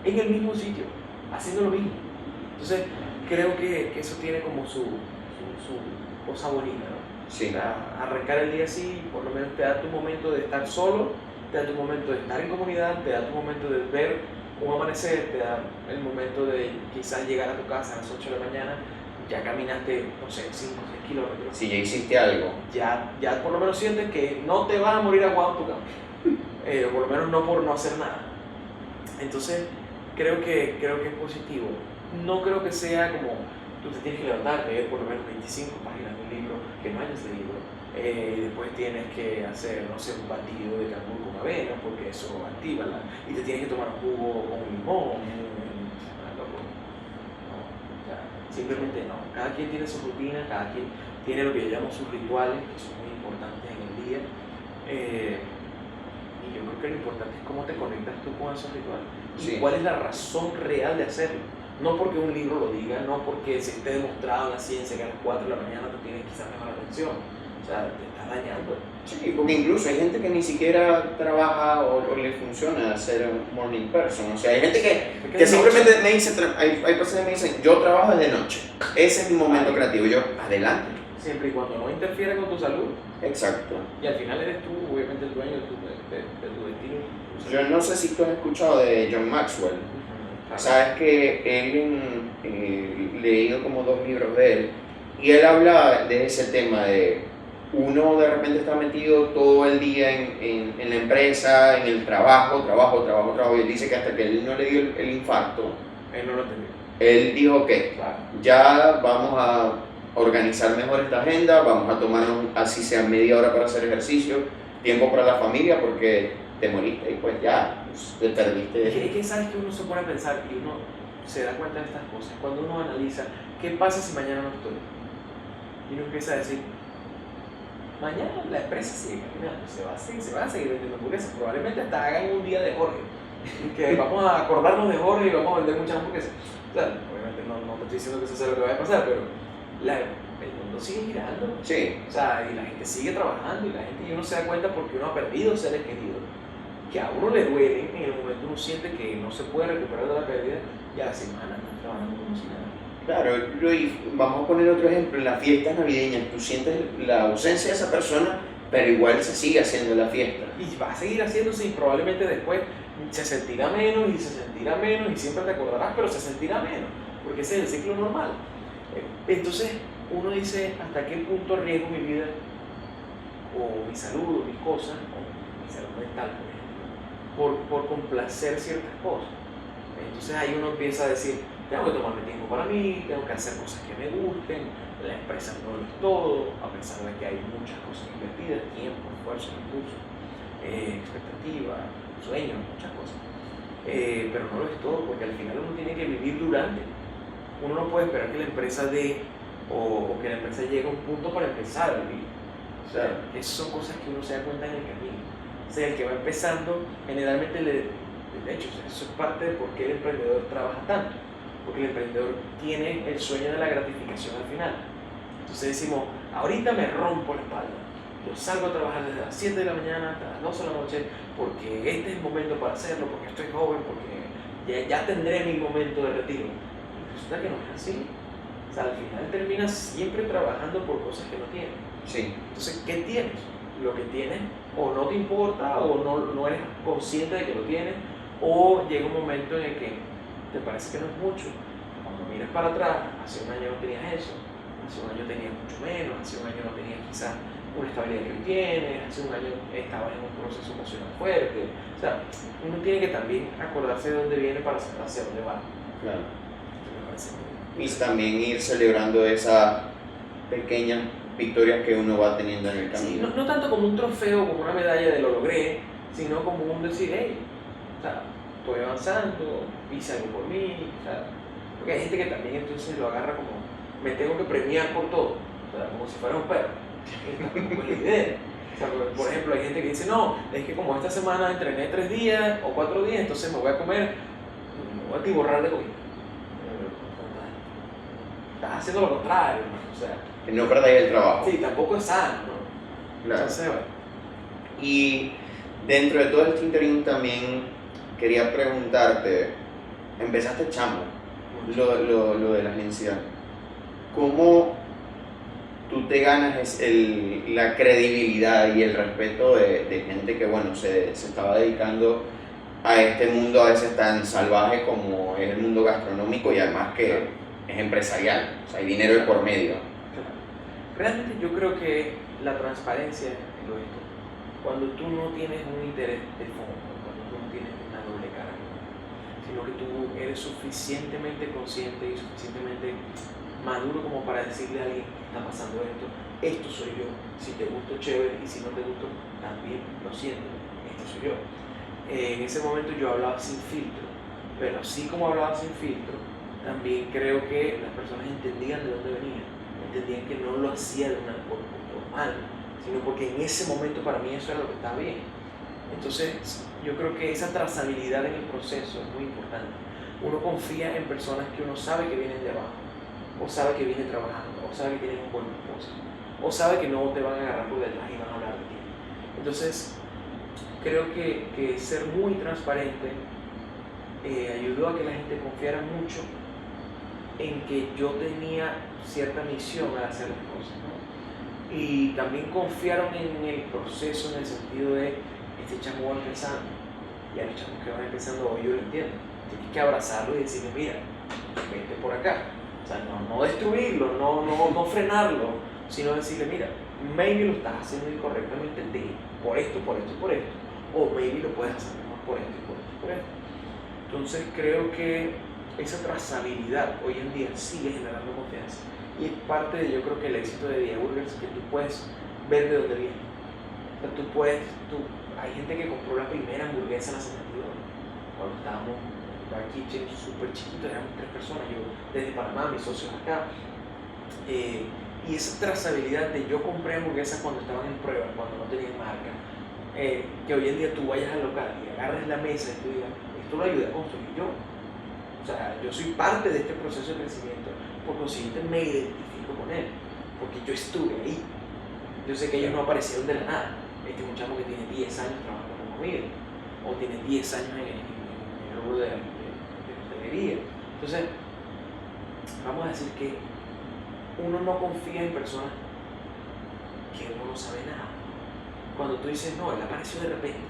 en el mismo sitio, haciendo lo mismo. Entonces, creo que eso tiene como su cosa bonita, ¿no? Sí. O sea, arrancar el día así, por lo menos te da tu momento de estar solo, te da tu momento de estar en comunidad, te da tu momento de ver un amanecer, te da el momento de quizás llegar a tu casa a las 8 de la mañana, ya caminaste, no sé, 5 o 6 kilómetros. Si ya hiciste algo. Ya por lo menos sientes que no te vas a morir aguado en tu cama. Por lo menos no por no hacer nada. Entonces, creo que es positivo. No creo que sea como tú te tienes que levantar, leer por lo menos 25 páginas de un libro que no hayas leído. Después tienes que hacer, no sé, un batido de cambur con avena, porque eso activa y te tienes que tomar un jugo con limón. Simplemente no. Cada quien tiene su rutina, cada quien tiene lo que yo llamo sus rituales, que son muy importantes en el día. Y yo creo que lo importante es cómo te conectas tú con esos rituales. Sí. Y cuál es la razón real de hacerlo. No porque un libro lo diga, no porque se esté demostrado en la ciencia que a las 4 de la mañana tú tienes quizás mejor atención. O sea, te estás dañando. Sí, porque incluso hay gente que ni siquiera trabaja o le funciona ser un morning person. O sea, hay gente que simplemente me dice, hay personas que me dicen, yo trabajo de noche. Ese es mi momento creativo. Yo, adelante. Siempre y cuando no interfiera con tu salud. Exacto. Y al final eres tú, obviamente, el dueño de tu destino. Yo no sé si tú has escuchado de John Maxwell. Sabes que él, he leído como 2 libros de él, y él habla de ese tema de uno de repente está metido todo el día en la empresa, en el trabajo, y él dice que hasta que él no le dio el infarto, Él no lo entendió. él dijo, ok, Claro. ya vamos a organizar mejor esta agenda, vamos a tomarnos así sea media hora para hacer ejercicio, tiempo para la familia, porque te moriste y pues ya, pues, te perdiste. Es que sabes que uno se pone a pensar y uno se da cuenta de estas cosas. Cuando uno analiza, ¿qué pasa si mañana no estoy? Y uno empieza a decir, mañana la empresa sigue caminando, se va a seguir vendiendo hamburguesas. Probablemente hasta hagan un día de Jorge, que vamos a acordarnos de Jorge y vamos a vender muchas hamburguesas. O sea, obviamente no te estoy diciendo que eso sea lo que vaya a pasar, pero el mundo sigue girando. Sí. O sea, y la gente sigue trabajando y uno se da cuenta porque uno ha perdido seres queridos que a uno le duelen, en el momento uno siente que no se puede recuperar de la pérdida y a la semana están trabajando como si nada. Claro, Luis, vamos a poner otro ejemplo. En las fiestas navideñas tú sientes la ausencia de esa persona, pero igual se sigue haciendo la fiesta. Y va a seguir haciéndose y probablemente después se sentirá menos y siempre te acordarás, pero se sentirá menos, porque ese es el ciclo normal. Entonces uno dice, ¿hasta qué punto arriesgo mi vida o mi salud o mis cosas, o mi salud mental, por complacer ciertas cosas? Entonces ahí uno empieza a decir, tengo que tomarme tiempo para mí, tengo que hacer cosas que me gusten, la empresa no lo es todo, a pesar de que hay muchas cosas invertidas, tiempo, esfuerzo, recursos, expectativa, sueños, muchas cosas. Pero no lo es todo, porque al final uno tiene que vivir durante. Uno no puede esperar que la empresa dé o que la empresa llegue a un punto para empezar a vivir. O sea, esas son cosas que uno se da cuenta en el camino. O sea, el que va empezando, generalmente, de hecho, eso es parte de por qué el emprendedor trabaja tanto. Porque el emprendedor tiene el sueño de la gratificación al final. Entonces decimos, ahorita me rompo la espalda. Yo salgo a trabajar desde las 7 de la mañana hasta las 12 de la noche porque este es el momento para hacerlo, porque estoy joven, porque ya tendré mi momento de retiro. Y resulta que no es así. O sea, al final terminas siempre trabajando por cosas que no tienes. Sí. Entonces, ¿qué tienes? Lo que tienes o no te importa o no eres consciente de que lo tienes, o llega un momento en el que te parece que no es mucho. Cuando miras para atrás, hace un año no tenías eso, hace un año tenías mucho menos, hace un año no tenías quizás una estabilidad que hoy tienes, hace un año estabas en un proceso emocional fuerte. O sea, uno tiene que también acordarse de dónde viene para saber hacia dónde va. Claro. Me parece muy Y también ir celebrando esas pequeñas victorias que uno va teniendo en el camino. Sí, no tanto como un trofeo, como una medalla de lo logré, sino como un decir, hey, O sea, estoy avanzando, hice algo por mí, o sea, porque hay gente que también entonces lo agarra como, me tengo que premiar por todo, o sea, como si fuera un perro. Esta tampoco es la idea. O sea, por ejemplo, hay gente que dice, no, es que como esta semana entrené 3 días o 4 días, entonces me voy a comer, me voy a atiborrar de comida. Estás haciendo lo contrario, ¿no? O sea, Que no perdáis el trabajo. sí, tampoco es sano, ¿no? Claro. Entonces, bueno. Y dentro de todo este interín también quería preguntarte, empezaste chamo, lo de la agencia, ¿cómo tú te ganas la credibilidad y el respeto de gente que, bueno, se estaba dedicando a este mundo a veces tan salvaje como es el mundo gastronómico y además que es empresarial, o sea, hay dinero de por medio? Claro. Realmente yo creo que la transparencia es lo esto. Cuando tú no tienes un interés de fondo, cuando tú no tienes una doble cara, sino que tú eres suficientemente consciente y suficientemente maduro como para decirle a alguien que está pasando esto soy yo, si te gusto chévere y si no te gusto también lo siento, esto soy yo. En ese momento yo hablaba sin filtro, pero así como hablaba sin filtro, también creo que las personas entendían de dónde venía, entendían que no lo hacía por mal, sino porque en ese momento para mí eso era lo que estaba bien. Entonces yo creo que esa trazabilidad en el proceso es muy importante. Uno confía en personas que uno sabe que vienen de abajo, o sabe que vienen trabajando, o sabe que tienen un buen propósito, o sabe que no te van a agarrar por detrás y van a hablar de ti. Entonces creo que ser muy transparente ayudó a que la gente confiara mucho en que yo tenía cierta misión al hacer las cosas, ¿no? Y también confiaron en el proceso en el sentido de este chamo va empezando, y a los chamos que van empezando hoy yo lo entiendo, tienes que abrazarlo y decirle mira, vete por acá, o sea, no destruirlo, no frenarlo, sino decirle mira, maybe lo estás haciendo incorrectamente en ti, por esto, o maybe lo puedes hacer mejor por esto y por esto y por esto. Entonces creo que esa trazabilidad hoy en día sigue generando confianza y es parte de, yo creo que el éxito de Via Burgers, que tú puedes ver de dónde viene. O sea, hay gente que compró la primera hamburguesa en la 72 cuando estábamos en Dark Kitchen súper chiquito, éramos 3 personas, yo desde Panamá, mis socios acá, y esa trazabilidad de yo compré hamburguesas cuando estaban en prueba, cuando no tenían marca, que hoy en día tú vayas al local y agarres la mesa y tú digas, esto lo ayudé a construir yo. O sea, yo soy parte de este proceso de crecimiento, por consiguiente me identifico con él, porque yo estuve ahí. Yo sé que ellos no aparecieron de la nada. Este es un chamo que tiene 10 años trabajando con comida, o tiene 10 años en el rubro de hostelería. Entonces, vamos a decir que uno no confía en personas que uno no sabe nada. Cuando tú dices, no, él apareció de repente,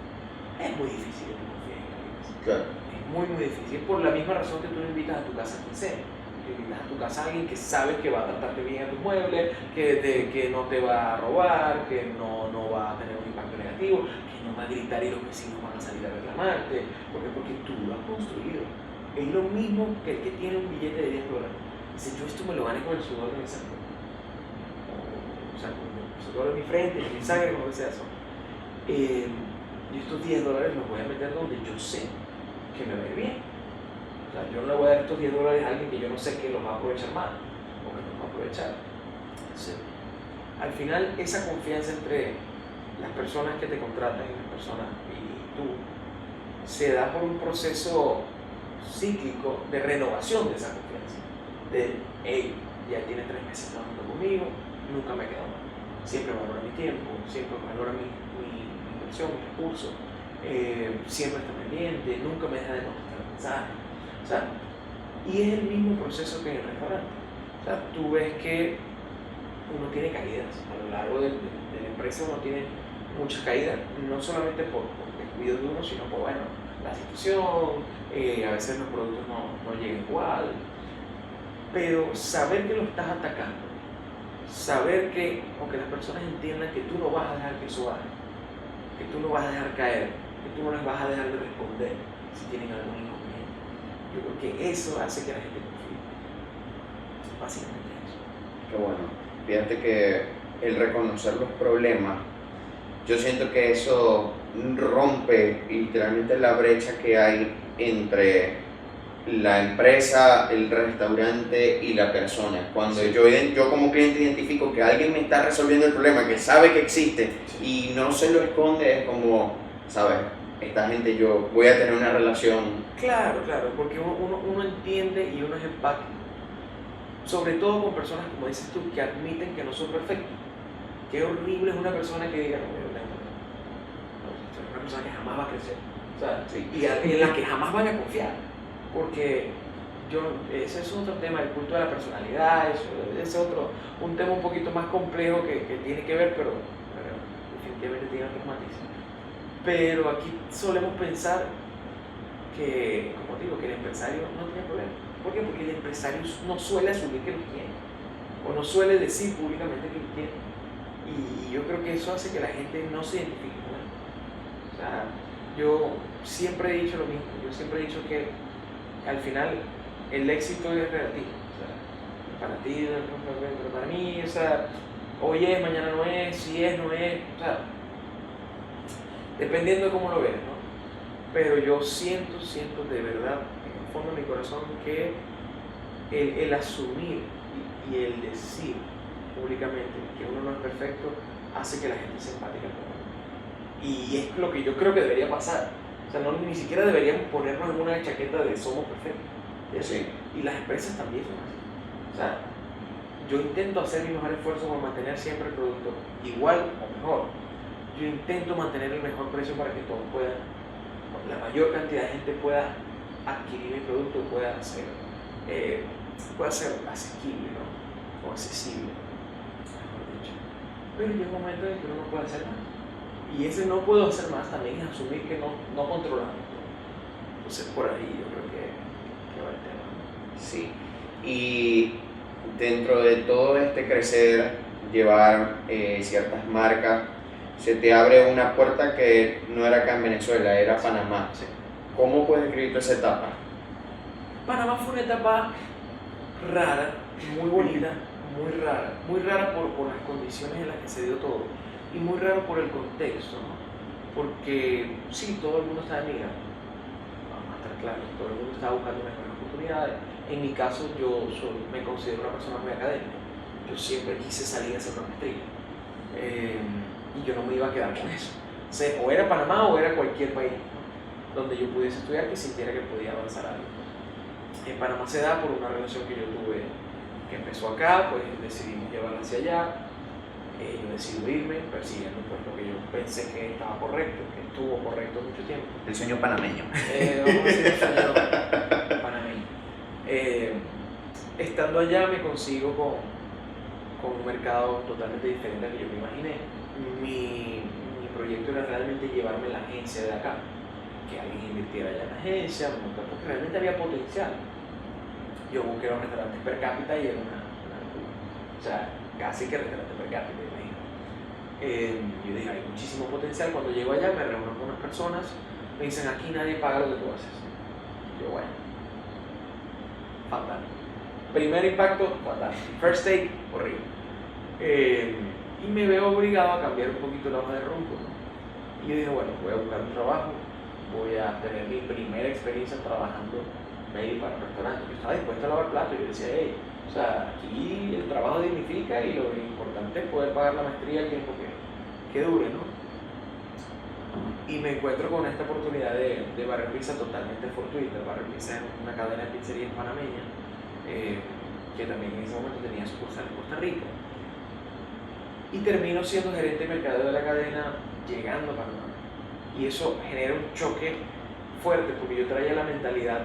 es muy difícil que tú confíes en alguien así. Claro. Es muy, muy difícil, por la misma razón que tú no invitas a tu casa a quien sea. Tú invitas a tu casa a alguien que sabe que va a tratarte bien a tus muebles, que no te va a robar, que no va a tener un impacto negativo, que no va a gritar y los vecinos van a salir a reclamarte, porque tú lo has construido. Es lo mismo que el que tiene un billete de $10. Dice, yo esto me lo gané con el sudor de mi sangre. O sea, con el sudor de mi frente, de mi sangre, como que sea eso. Y estos $10 los voy a meter donde yo sé que me va a ir bien. O sea, yo no le voy a dar estos $10 a alguien que yo no sé que los va a aprovechar mal o que los va a aprovechar. Entonces, al final, esa confianza entre las personas que te contratan y las personas y tú se da por un proceso cíclico de renovación de esa confianza. De, hey, ya tiene 3 meses trabajando conmigo, nunca me quedo mal. Siempre valora mi tiempo, siempre valora mi inversión, mi recurso, siempre está pendiente, nunca me deja de contestar mensajes. O sea, y es el mismo proceso que en el restaurante. O sea, tú ves que uno tiene caídas a lo largo de la empresa, uno tiene muchas caídas, no solamente por descuido de uno, sino por, bueno, la situación, a veces los productos no llegan igual, pero saber que lo estás atacando, saber que, aunque las personas entiendan que tú no vas a dejar que eso baje, que tú no vas a dejar caer, que tú no les vas a dejar de responder si tienen algún inconveniente. Yo creo que eso hace que la gente confíe. Básicamente eso. Qué bueno. Fíjate que el reconocer los problemas yo siento que eso rompe literalmente la brecha que hay entre la empresa, el restaurante y la persona. Cuando Sí. yo como cliente identifico que alguien me está resolviendo el problema, que sabe que existe y no se lo esconde, es como, ¿sabes? Esta gente, yo voy a tener una relación. Claro, claro, porque uno entiende y uno es empático. Sobre todo con personas, como dices tú, que admiten que no son perfectos. Qué horrible es una persona que diga, no, es una persona que jamás va a crecer. O sea, Sí. y en la que jamás van a confiar. Porque ese es otro tema, el culto de la personalidad, eso es un tema un poquito más complejo que tiene que ver, pero definitivamente tiene otros matices. Pero aquí solemos pensar que, como digo, que el empresario no tiene problema. ¿Por qué? Porque el empresario no suele asumir que lo tiene, o no suele decir públicamente que lo tiene. Y yo creo que eso hace que la gente no se identifique con él. O sea, yo siempre he dicho lo mismo, yo siempre he dicho que al final el éxito es relativo. O sea, para ti, pero para mí, o sea, hoy es, mañana no es, si es, no es, o sea, dependiendo de cómo lo veas, ¿no? Pero yo siento de verdad, en el fondo de mi corazón, que el asumir y el decir públicamente que uno no es perfecto hace que la gente se empática con uno. Y es lo que yo creo que debería pasar. O sea, ni siquiera deberíamos ponernos en una chaqueta de somos perfectos. Sí. Y las empresas también son así. O sea, yo intento hacer mi mejor esfuerzo por mantener siempre el producto igual o mejor. Yo intento mantener el mejor precio para que todos puedan, la mayor cantidad de gente pueda adquirir mi producto, pueda ser asequible, ¿no? O accesible, mejor dicho. Pero llega un momento en el que uno no puede hacer más. Y ese no puedo hacer más también es asumir que no controlamos todo. Entonces por ahí yo creo que va el tema. Sí. Y dentro de todo este crecer, llevar ciertas marcas, se te abre una puerta que no era acá en Venezuela, era Panamá. Sí. ¿Cómo puedes describir toda esa etapa? Panamá fue una etapa rara, muy bonita, muy rara por las condiciones en las que se dio todo y muy raro por el contexto, ¿no? Porque sí, todo el mundo está emigrando, vamos a estar claros, todo el mundo está buscando mejores oportunidades. En mi caso, me considero una persona muy académica, yo siempre quise salir a hacer una maestría y yo no me iba a quedar con eso. O sea, o era Panamá o era cualquier país, ¿no? Donde yo pudiese estudiar que sintiera que podía avanzar algo. En Panamá se da por una relación que yo tuve que empezó acá, pues decidimos llevarla hacia allá. Yo decidí irme persiguiendo pues, lo que yo pensé que estaba correcto, que estuvo correcto mucho tiempo. El sueño panameño. Vamos a decir un sueño panameño. Estando allá me consigo con un mercado totalmente diferente al que yo me imaginé. Mi proyecto era realmente llevarme la agencia de acá, que alguien invirtiera allá en la agencia, porque realmente había potencial. Yo busqué los restaurantes per cápita y era una locura. O sea, casi que restaurante per cápita, imagino. Yo dije, hay muchísimo potencial. Cuando llego allá me reúno con unas personas, me dicen, aquí nadie paga lo que tú haces. Y yo, bueno, fatal. Primer impacto, fatal. First take, horrible. Y me veo obligado a cambiar un poquito la hoja de rumbo, ¿no? Y yo dije, bueno, voy a buscar un trabajo, voy a tener mi primera experiencia trabajando medio para un restaurante. Yo estaba dispuesto a lavar platos y yo decía, hey, o sea, aquí el trabajo dignifica y lo importante es poder pagar la maestría el tiempo que dure, ¿no? Y me encuentro con esta oportunidad de Barrio Pizza totalmente fortuita. Barrio Pizza es una cadena de pizzerías panameña que también en ese momento tenía sucursal en Costa Rica. Y termino siendo gerente de mercadeo de la cadena llegando a Panamá. Y eso genera un choque fuerte porque yo traía la mentalidad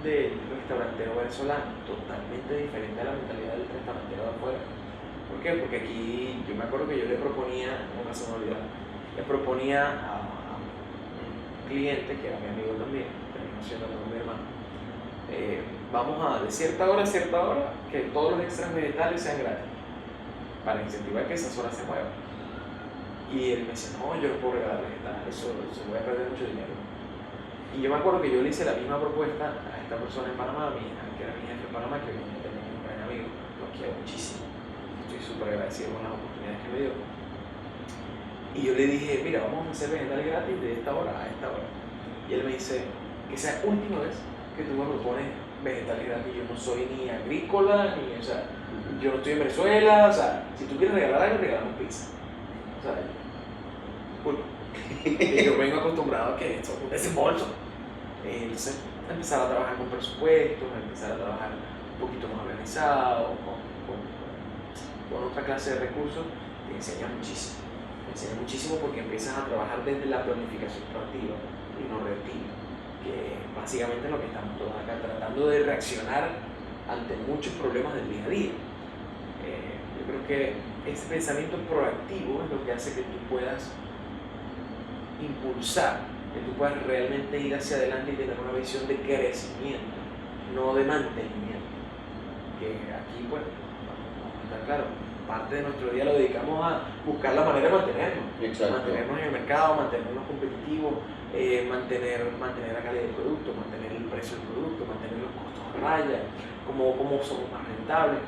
del restaurantero venezolano totalmente diferente a la mentalidad del restaurantero de afuera. ¿Por qué? Porque aquí yo me acuerdo que yo le proponía, no me se me olvidó, le proponía a un cliente que era mi amigo también, terminó siendo mi hermano, vamos a de cierta hora a cierta hora que todos los extras vegetales sean gratis para incentivar que esas horas se muevan. Y él me decía, no, yo no puedo regalar vegetales, eso se voy a perder mucho dinero. Y yo me acuerdo que yo le hice la misma propuesta a esta persona en Panamá, que era mi jefe en Panamá, que obviamente también es un gran amigo, lo quiero muchísimo. Estoy súper agradecido con las oportunidades que me dio. Y Y yo le dije, mira, vamos a hacer vegetales gratis de esta hora a esta hora. Y él me dice, que sea última vez que tú me propones vegetales gratis. Yo no soy ni agrícola, ni, o sea, yo no estoy en Venezuela, o sea, si tú quieres regalar algo, regalamos pizza. O sea, disculpa. Y yo vengo acostumbrado a que esto es un desembolso. Entonces, empezar a trabajar con presupuestos, empezar a trabajar un poquito más organizado, con otra clase de recursos, te enseña muchísimo. Te enseña muchísimo porque empiezas a trabajar desde la planificación proactiva y no reactiva, que básicamente es lo que estamos todos acá tratando de reaccionar ante muchos problemas del día a día. Yo creo que ese pensamiento proactivo es lo que hace que tú puedas impulsar, que tú puedas realmente ir hacia adelante y tener una visión de crecimiento, no de mantenimiento. Que aquí, pues, vamos a estar claro, parte de nuestro día lo dedicamos a buscar la manera de mantenernos. Exacto. Mantenernos en el mercado, mantenernos competitivos, mantener la calidad del producto, mantener el precio del producto, mantener los costos a raya, cómo somos más rentables.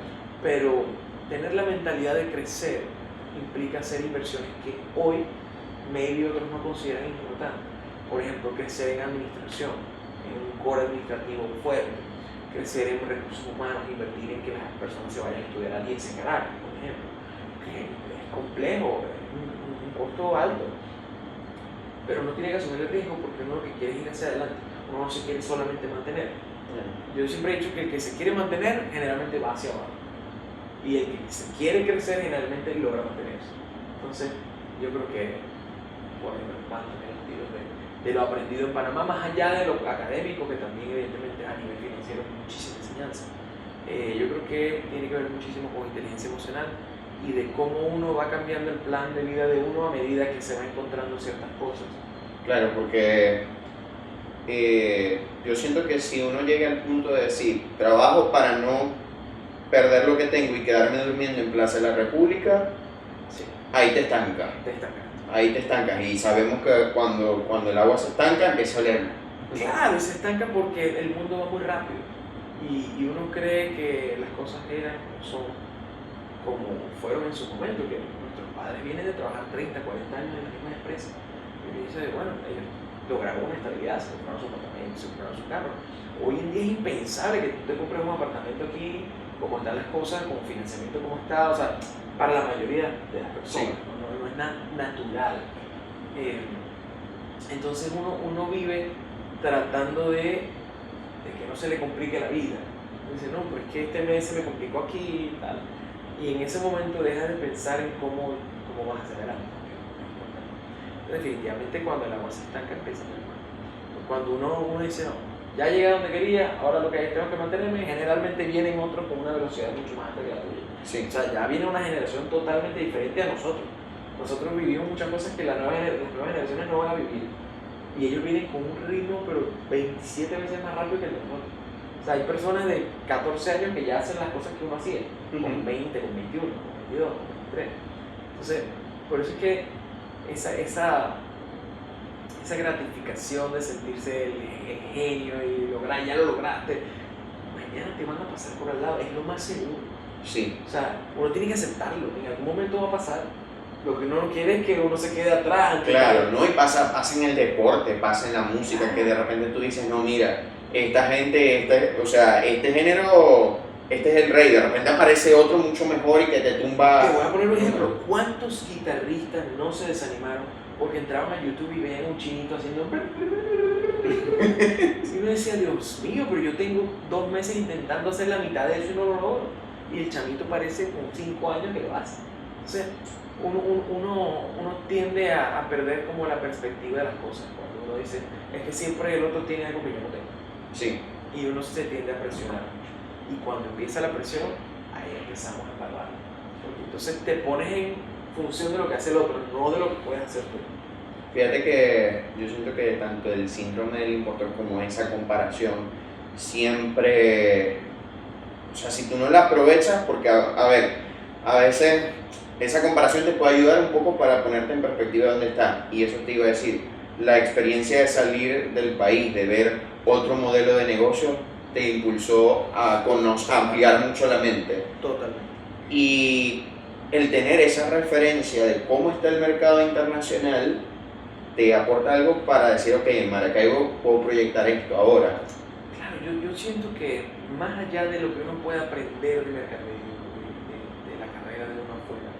Pero tener la mentalidad de crecer implica hacer inversiones que hoy maybe otros no consideran importantes. Por ejemplo, crecer en administración, en un core administrativo fuerte, crecer en recursos humanos, invertir en que las personas se vayan a estudiar al IES en Caracas, por ejemplo, que es complejo, es un costo alto, pero no tiene que asumir el riesgo porque uno lo que quiere es ir hacia adelante, uno no se quiere solamente mantener. Yo siempre he dicho que el que se quiere mantener generalmente va hacia abajo y el que se quiere crecer generalmente logra mantenerse. Entonces, yo creo que por ahí van a tener los tiros de lo aprendido en Panamá, más allá de lo académico, que también evidentemente a nivel financiero es muchísima enseñanza. Yo creo que tiene que ver muchísimo con inteligencia emocional y de cómo uno va cambiando el plan de vida de uno a medida que se va encontrando ciertas cosas. Claro, porque yo siento que si uno llega al punto de decir, trabajo para no perder lo que tengo y quedarme durmiendo en Plaza de la República, Sí, ahí te estancas. te estancas. Ahí te estancas y sabemos que cuando el agua se estanca empieza a oler. Claro, se estanca porque el mundo va muy rápido y uno cree que las cosas eran o son como fueron en su momento, que nuestros padres vienen de trabajar 30, 40 años en las mismas empresas y uno dice, bueno, ellos lograron una estabilidad, se compraron su apartamento, se compraron su carro. Hoy en día es impensable que tú te compres un apartamento aquí, como están las cosas, con financiamiento como está, o sea, para la mayoría de las personas, Sí. no es natural. Entonces uno vive tratando de que no se le complique la vida. Dice, no, pero es que este mes se me complicó aquí y tal. Y en ese momento dejas de pensar en cómo vas hacia adelante. Definitivamente cuando el agua se estanca empieza a mal. Cuando uno dice, no, ya llegué a donde quería, ahora lo que hay, tengo que mantenerme, generalmente vienen otros con una velocidad mucho más alta que la tuya. Sí. O sea, ya viene una generación totalmente diferente a nosotros. Nosotros vivimos muchas cosas que las nuevas generaciones no van a vivir. Y ellos vienen con un ritmo, pero 27 veces más rápido que el de nosotros. O sea, hay personas de 14 años que ya hacen las cosas que uno hacía, con 20, con 21, con 22, con 23. Entonces, por eso es que esa gratificación de sentirse el genio y lograr, ya lo lograste, mañana te van a pasar por al lado, es lo más seguro. Sí. O sea, uno tiene que aceptarlo, en algún momento va a pasar. Lo que uno no quiere es que uno se quede atrás. Claro, ¿no? Y pasa en el deporte, pasa en la música, que de repente tú dices, no, mira, esta gente, o sea, este género, este es el rey, de repente aparece otro mucho mejor y que te tumba. Te voy a poner un ejemplo. ¿Cuántos guitarristas no se desanimaron porque entraban a YouTube y veían un chinito haciendo... Y uno decía, Dios mío, pero yo tengo 2 meses intentando hacer la mitad de eso y no lo logro. Y el chamito parece con 5 años que lo hace. Entonces, uno tiende a perder como la perspectiva de las cosas. Cuando uno dice, es que siempre el otro tiene algo que yo no tengo. Sí. Y uno se tiende a presionar. Y cuando empieza la presión, ahí empezamos a evaluar. Porque entonces te pones en función de lo que hace el otro, no de lo que puedes hacer tú. Fíjate que yo siento que tanto el síndrome del impostor como esa comparación siempre, o sea, si tú no la aprovechas, porque a ver, a veces esa comparación te puede ayudar un poco para ponerte en perspectiva de dónde estás, y eso te iba a decir, la experiencia de salir del país, de ver otro modelo de negocio, te impulsó a ampliar mucho la mente. Totalmente. Y el tener esa referencia de cómo está el mercado internacional te aporta algo para decir, ok, en Maracaibo puedo proyectar esto ahora. Claro, yo siento que más allá de lo que uno puede aprender de mercadeo, de la carrera de uno afuera,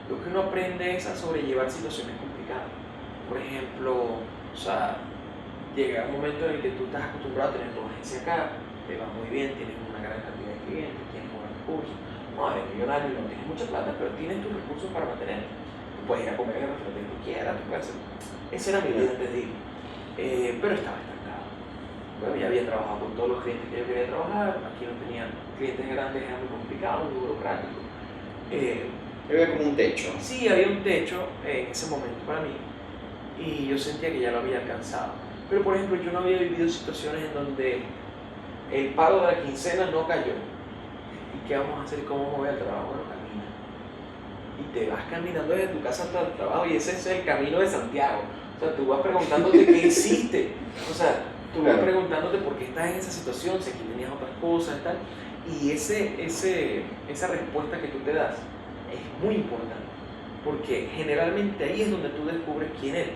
lo que uno aprende es a sobrellevar situaciones complicadas. Por ejemplo, o sea, llega un momento en el que tú estás acostumbrado a tener tu agencia acá, te va muy bien, tienes una gran cantidad de clientes, tienes buenos recursos, no eres millonario, no tienes mucha plata, pero tienes tus recursos para mantener. Tú puedes ir a comer en el restaurante que tú quieras, tú puedes hacer. Esa era mi vida antes de ir. Pero estaba estancado. Bueno, ya había trabajado con todos los clientes que yo quería trabajar, aquí no tenía clientes grandes, era muy complicado, muy burocrático. Había como un techo. Sí, había un techo en ese momento para mí y yo sentía que ya lo había alcanzado. Pero por ejemplo, yo no había vivido situaciones en donde el pago de la quincena no cayó. ¿Y qué vamos a hacer? ¿Cómo me voy al trabajo? Bueno, camina. Y te vas caminando desde tu casa hasta el trabajo y ese es el camino de Santiago. O sea, tú vas preguntándote qué hiciste. O sea, tú vas preguntándote por qué estás en esa situación, si aquí tenías otras cosas y tal. Y esa respuesta que tú te das es muy importante. Porque generalmente ahí es donde tú descubres quién eres.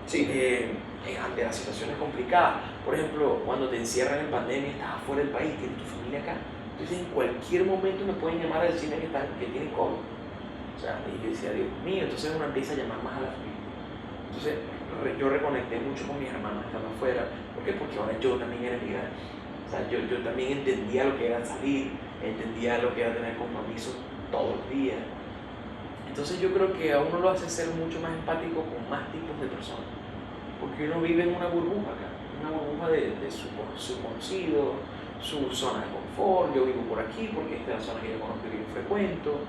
Sí. Ante las situaciones complicadas. Por ejemplo, cuando te encierran en pandemia, estás fuera del país, tienes tu familia acá. Entonces, en cualquier momento me pueden llamar a decirme que tienen COVID. O sea, y yo decía, Dios mío, entonces uno empieza a llamar más a la familia. Entonces, yo reconecté mucho con mis hermanos estando afuera. ¿Por qué? Porque ahora yo también era migrante. O sea, yo también entendía lo que era salir, entendía lo que era tener compromisos todos los días. Entonces, yo creo que a uno lo hace ser mucho más empático con más tipos de personas. Porque uno vive en una burbuja acá, una burbuja de su conocido, su zona de confort. Yo vivo por aquí porque esta es la zona que yo conozco y que yo frecuento.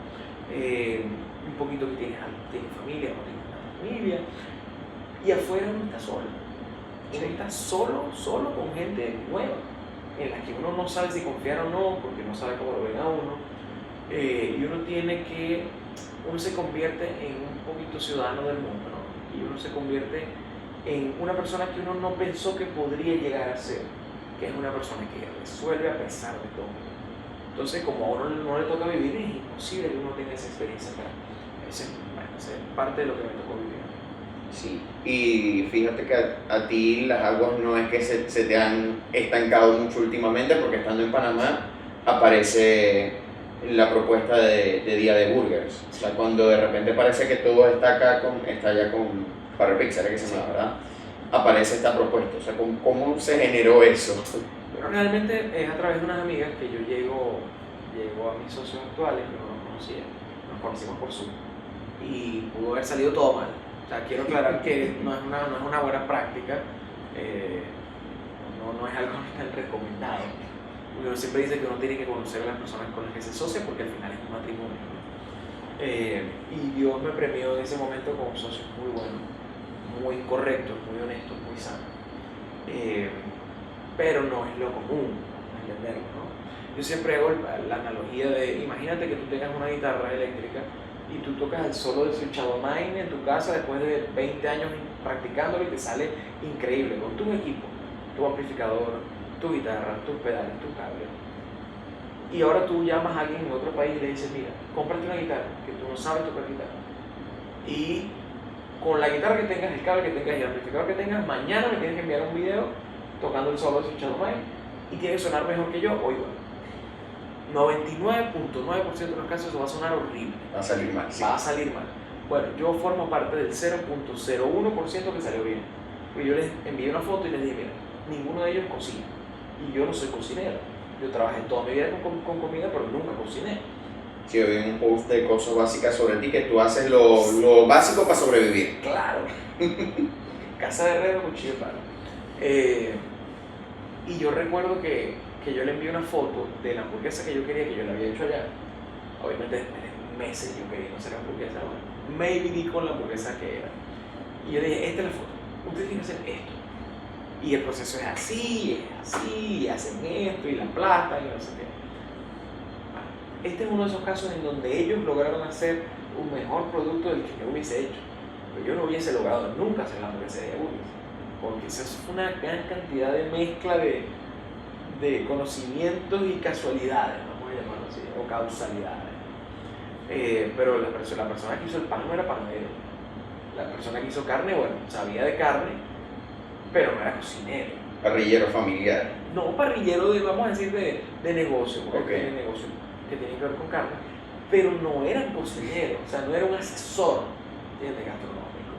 Un poquito que tienes familia, no tienes tanta familia. Y afuera uno está solo. Uno está solo con gente nueva, en la que uno no sabe si confiar o no, porque no sabe cómo lo ven a uno. Y uno se convierte en un poquito ciudadano del mundo, ¿no? Y uno se convierte en una persona que uno no pensó que podría llegar a ser, que es una persona que resuelve a pesar de todo. Entonces, como a uno no le toca vivir, es imposible que uno tenga esa experiencia acá. Esa es parte de lo que me tocó vivir. Sí, y fíjate que a ti las aguas no es que se te han estancado mucho últimamente, porque estando en Panamá aparece la propuesta de Día de Burgers. O sea, cuando de repente parece que todo está acá, está ya con Parry Pizzeria, que se llama, ¿verdad? Aparece esta propuesta. O sea, ¿cómo se generó eso? Bueno, realmente es a través de unas amigas que yo llego a mis socios actuales, que no los conocía, nos conocimos por Zoom, y pudo haber salido todo mal. O sea, quiero aclarar que no es una buena práctica, no es algo tan recomendado. Uno siempre dice que uno tiene que conocer a las personas con las que se asocia porque al final es un matrimonio, ¿no? Y Dios me premió en ese momento con socios muy buenos, muy correctos, muy honestos, muy sanos. Pero no es lo común, entenderlo, ¿no? Yo siempre hago la analogía de, imagínate que tú tengas una guitarra eléctrica y tú tocas el solo de Switch Shadow Mine en tu casa después de 20 años practicándolo y te sale increíble con tu equipo, tu amplificador, tu guitarra, tus pedales, tus cables. Y ahora tú llamas a alguien en otro país y le dices, mira, cómprate una guitarra, que tú no sabes tocar guitarra. Y con la guitarra que tengas, el cable que tengas y el amplificador que tengas, mañana me tienes que enviar un video tocando el solo de Switch Shadow Mine y tiene que sonar mejor que yo o igual. 99.9% de los casos eso va a sonar horrible. Va a salir mal. Sí. Va a salir mal. Bueno, yo formo parte del 0.01% que salió bien. Porque yo les envié una foto y les dije, mira, ninguno de ellos cocina. Y yo no soy cocinero. Yo trabajé toda mi vida con comida, pero nunca cociné. Sí, yo vi un post de cosas básicas sobre ti, que tú haces lo básico para sobrevivir. Claro. Casa de herrero, cuchillo de palo. Y yo recuerdo que yo le envié una foto de la hamburguesa que yo quería, que yo la había hecho allá. Obviamente después de meses yo quería no hacer hamburguesa, bueno, maybe di con la hamburguesa que era. Y yo dije, esta es la foto, ustedes tienen que hacer esto. Y el proceso es así, y hacen esto, y la plata, y no sé qué. Este es uno de esos casos en donde ellos lograron hacer un mejor producto del que yo hubiese hecho. Pero yo no hubiese logrado nunca hacer la hamburguesería de Burgers, porque esa es una gran cantidad de mezcla de conocimientos y casualidades, vamos a llamarlo así, o causalidades. Pero la persona que hizo el pan no era panadero. La persona que hizo carne, bueno, sabía de carne, pero no era cocinero. Parrillero familiar. No, parrillero vamos a decir, de negocio, Okay. de negocio que tiene que ver con carne, pero no era un cocinero, o sea, no era un asesor, ¿entiendes? Gastronómico.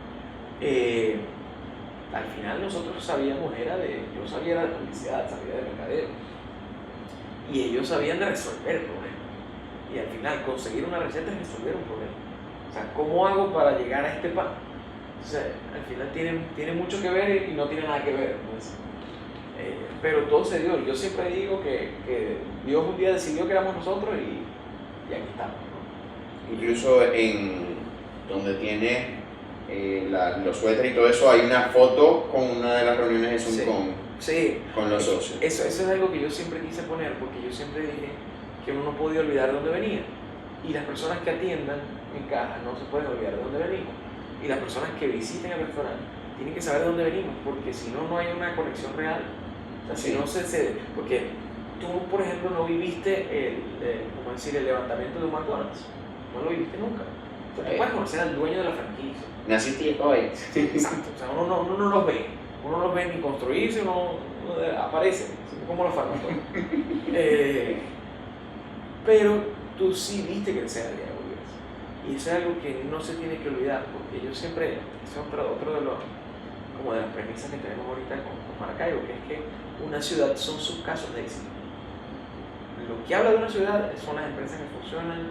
Al final nosotros sabíamos, yo sabía de publicidad, sabía de mercadeo, y ellos sabían de resolver problemas. Y al final conseguir una receta es resolver un problema. O sea, ¿cómo hago para llegar a este pan? O sea, al final tiene mucho que ver y no tiene nada que ver, pues. Pero todo se dio. Yo siempre digo que Dios un día decidió que éramos nosotros y aquí estamos, ¿no? Incluso en donde tiene los suéteres y todo eso, hay una foto con una de las reuniones de Zoom Sí. con los socios. Eso es algo que yo siempre quise poner, porque yo siempre dije que uno no podía olvidar de dónde venía. Y las personas que atiendan en caja no se pueden olvidar de dónde venimos. Y las personas que visiten el restaurante tienen que saber de dónde venimos, porque si no, no hay una conexión real. O sea, si no porque tú, por ejemplo, no viviste el levantamiento de un McDonald's. No lo viviste nunca. O sea, tú puedes conocer al dueño de la franquicia. Naciste hoy. Exacto. O sea, uno no los ve. Uno no los ve ni construirse, uno aparece, como los fármacos. Pero tú sí viste crecer al día de hoy. Y eso es algo que no se tiene que olvidar, porque yo siempre, eso es otro de las premisas que tenemos ahorita con Maracaibo, que es que una ciudad son sus casos de éxito. Lo que habla de una ciudad son las empresas que funcionan,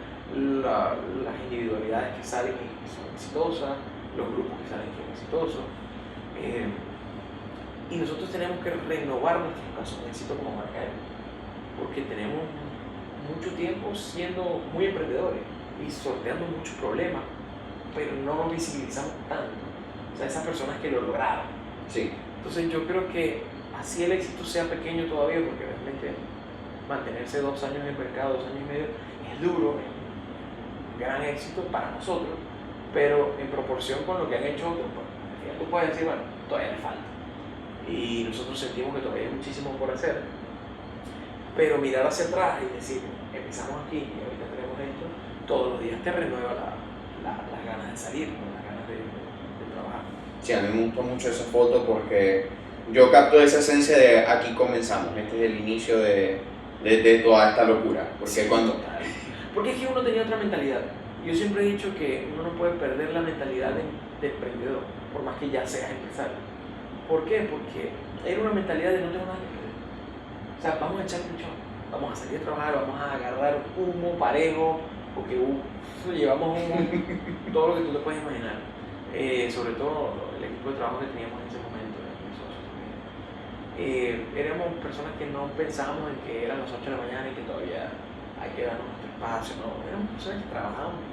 las individualidades que salen y son exitosas, los grupos que salen y son exitosos. Y nosotros tenemos que renovar nuestros casos de éxito como Maracaibo, porque tenemos mucho tiempo siendo muy emprendedores y sorteando muchos problemas, pero no nos visibilizamos tanto. O sea, esas personas que lo lograron. Sí. Entonces yo creo que así el éxito sea pequeño todavía, porque realmente mantenerse 2 años en el mercado, 2 años y medio, es duro, es un gran éxito para nosotros, pero en proporción con lo que han hecho otros, pues, al final tú puedes decir, bueno, todavía le falta. Y nosotros sentimos que todavía hay muchísimo por hacer. Pero mirar hacia atrás y decir, empezamos aquí y ahorita tenemos esto, todos los días te renueva las ganas de salir, ¿no? Las ganas de trabajar. Sí, a mí me gustó mucho esa foto porque yo capto esa esencia de aquí comenzamos, este es el inicio de toda esta locura. Porque Sí, total. Porque es que uno tenía otra mentalidad. Yo siempre he dicho que uno no puede perder la mentalidad de emprendedor, por más que ya seas empresario. ¿Por qué? Porque era una mentalidad de no tengo nada que perder. O sea, vamos a echar mucho, vamos a salir a trabajar, vamos a agarrar humo parejo, porque llevamos humo, todo lo que tú te puedes imaginar. Sobre todo el equipo de trabajo que teníamos en ese momento, mis socios también. Éramos personas que no pensábamos en que eran las 8 de la mañana y que todavía hay que darnos nuestro espacio, no, éramos personas que trabajábamos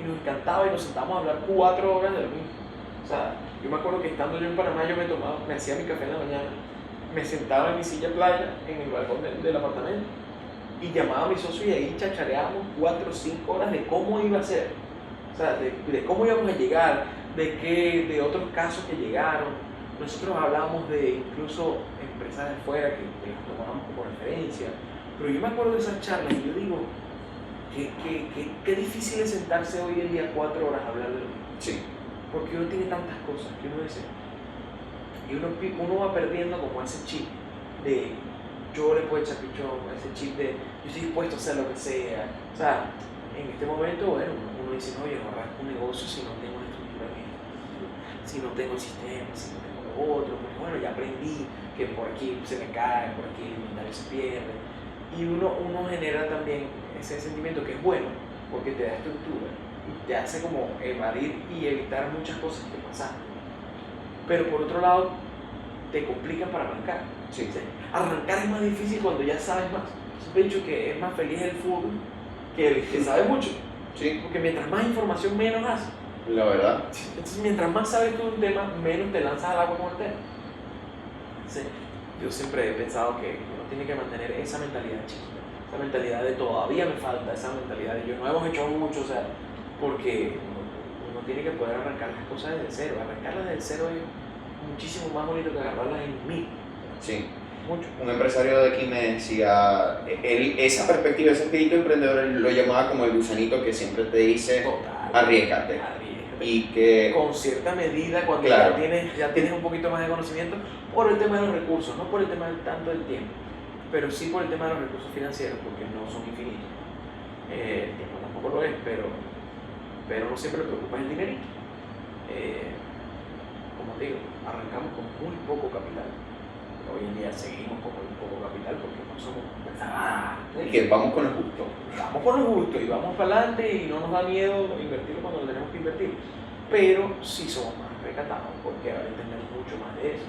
y nos encantaba y nos sentábamos a hablar 4 horas de lo mismo. O sea, yo me acuerdo que estando yo en Panamá, yo me hacía mi café en la mañana, me sentaba en mi silla playa en el balcón del apartamento y llamaba a mi socio y ahí chachareábamos 4 o 5 horas de cómo iba a ser. O sea, de cómo íbamos a llegar, de otros casos que llegaron. Nosotros hablábamos de incluso empresas de afuera que las tomábamos como referencia. Pero yo me acuerdo de esas charlas y yo digo, qué difícil es sentarse hoy en día 4 horas a hablar de lo mismo. Sí. Porque uno tiene tantas cosas que uno dice, y uno va perdiendo como ese chip de yo le puedo echar pichón, ese chip de yo estoy dispuesto a hacer lo que sea. O sea, en este momento, bueno, uno dice, no, yo no arranco un negocio si no tengo una estructura bien, si no tengo el sistema, si no tengo lo otro, porque bueno, ya aprendí que por aquí se me cae, por aquí el inventario se pierde. Y uno genera también ese sentimiento que es bueno, porque te da estructura y te hace como evadir y evitar muchas cosas que pasaron. Pero por otro lado, te complican para arrancar. Sí. O sea, arrancar es más difícil cuando ya sabes más. Siempre he dicho que es más feliz el fútbol que el que sabe mucho. Sí. Porque mientras más información, menos haces. La verdad. Entonces, mientras más sabes tú de un tema, menos te lanzas al agua con el tema. Entonces, yo siempre he pensado que uno tiene que mantener esa mentalidad chiquita, esa mentalidad de todavía me falta, esa mentalidad de yo no hemos hecho mucho, o sea, porque uno tiene que poder arrancar las cosas desde cero. Arrancarlas desde cero es muchísimo más bonito que agarrarlas en 1000. Sí. mucho. Un empresario de aquí me decía, esa perspectiva, ese espíritu emprendedor, él lo llamaba como el gusanito que siempre te dice, Total. arriésgate. Y que, con cierta medida, cuando claro, ya tienes un poquito más de conocimiento, por el tema de los recursos, no por el tema tanto del tiempo, pero sí por el tema de los recursos financieros, porque no son infinitos. El tiempo tampoco lo es, pero no siempre le preocupa el dinerito. Como te digo, arrancamos con muy poco capital. Hoy en día seguimos con muy poco capital porque no somos que vamos con lo justo. Vamos con lo justo y vamos para adelante y no nos da miedo invertirlo cuando lo tenemos que invertir. Pero sí somos más recatados porque ahora entendemos mucho más de eso.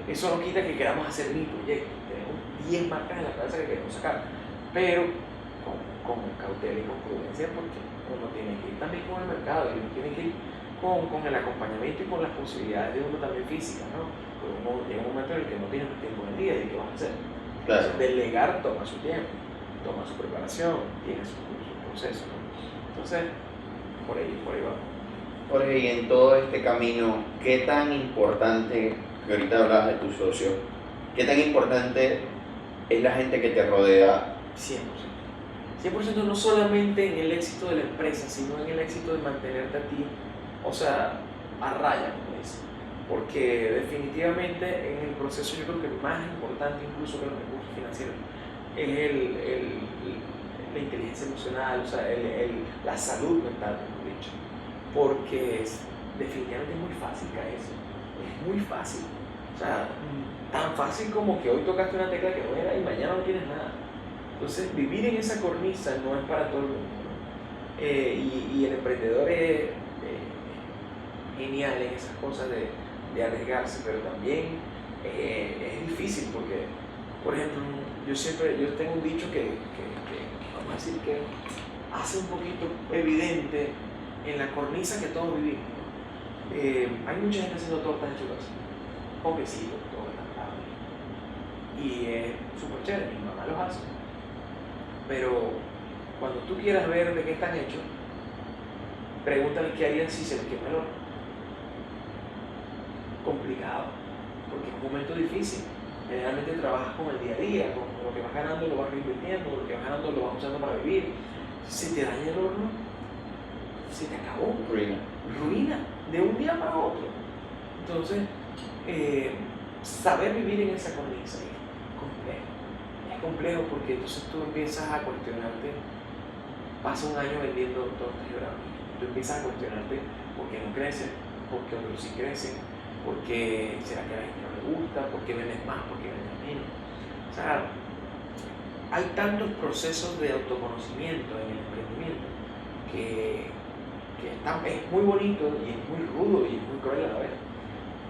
Eso no quita que queramos hacer mi proyecto. Tenemos 10 marcas en la cabeza que queremos sacar, pero con cautela y con prudencia, porque uno tiene que ir también con el mercado y uno tiene que ir con el acompañamiento y con las posibilidades de uno también físicas, ¿no? Porque uno llega un momento en el que no tiene más tiempo en el día y ¿qué vas a hacer? Claro. Entonces, delegar toma su tiempo, toma su preparación, tiene su proceso, ¿no? Entonces, por ahí vamos. Jorge, y en todo este camino, ¿qué tan importante, que ahorita hablabas de tus socios, qué tan importante es la gente que te rodea? 100%. 100% no solamente en el éxito de la empresa, sino en el éxito de mantenerte a ti, o sea, a raya, como dicen. Porque definitivamente en el proceso yo creo que más importante incluso que los recursos financieros es la inteligencia emocional, o sea, la salud mental, mejor dicho. Porque definitivamente es muy fácil caerse, es muy fácil. O sea, tan fácil como que hoy tocaste una tecla que no era y mañana no tienes nada. Entonces, vivir en esa cornisa no es para todo el mundo, ¿no? Y el emprendedor es genial en esas cosas de arriesgarse, pero también es difícil porque, por ejemplo, yo tengo un dicho que vamos a decir que hace un poquito evidente en la cornisa que todos vivimos, ¿no? Hay mucha gente haciendo tortas en su casa, con besitos, todo encantado, y es súper chévere, mi mamá los hace, pero cuando tú quieras ver de qué están hechos, pregúntale qué harían si se les quema el horno. Complicado, porque es un momento difícil. Generalmente trabajas con el día a día, con lo que vas ganando lo vas reinvirtiendo, lo que vas ganando lo vas usando para vivir. Si te daña el horno, se te acabó. Ruina, de un día para otro. Entonces, saber vivir en esa cornisa es complejo. Es complejo porque entonces tú empiezas a cuestionarte, pasa un año vendiendo tortas y brownies, tú empiezas a cuestionarte por qué no creces, por qué otros sí crecen, por qué será que a la gente no le gusta, por qué vendes más, por qué vendes menos. O sea, hay tantos procesos de autoconocimiento en el emprendimiento que es muy bonito y es muy rudo y es muy cruel a la vez,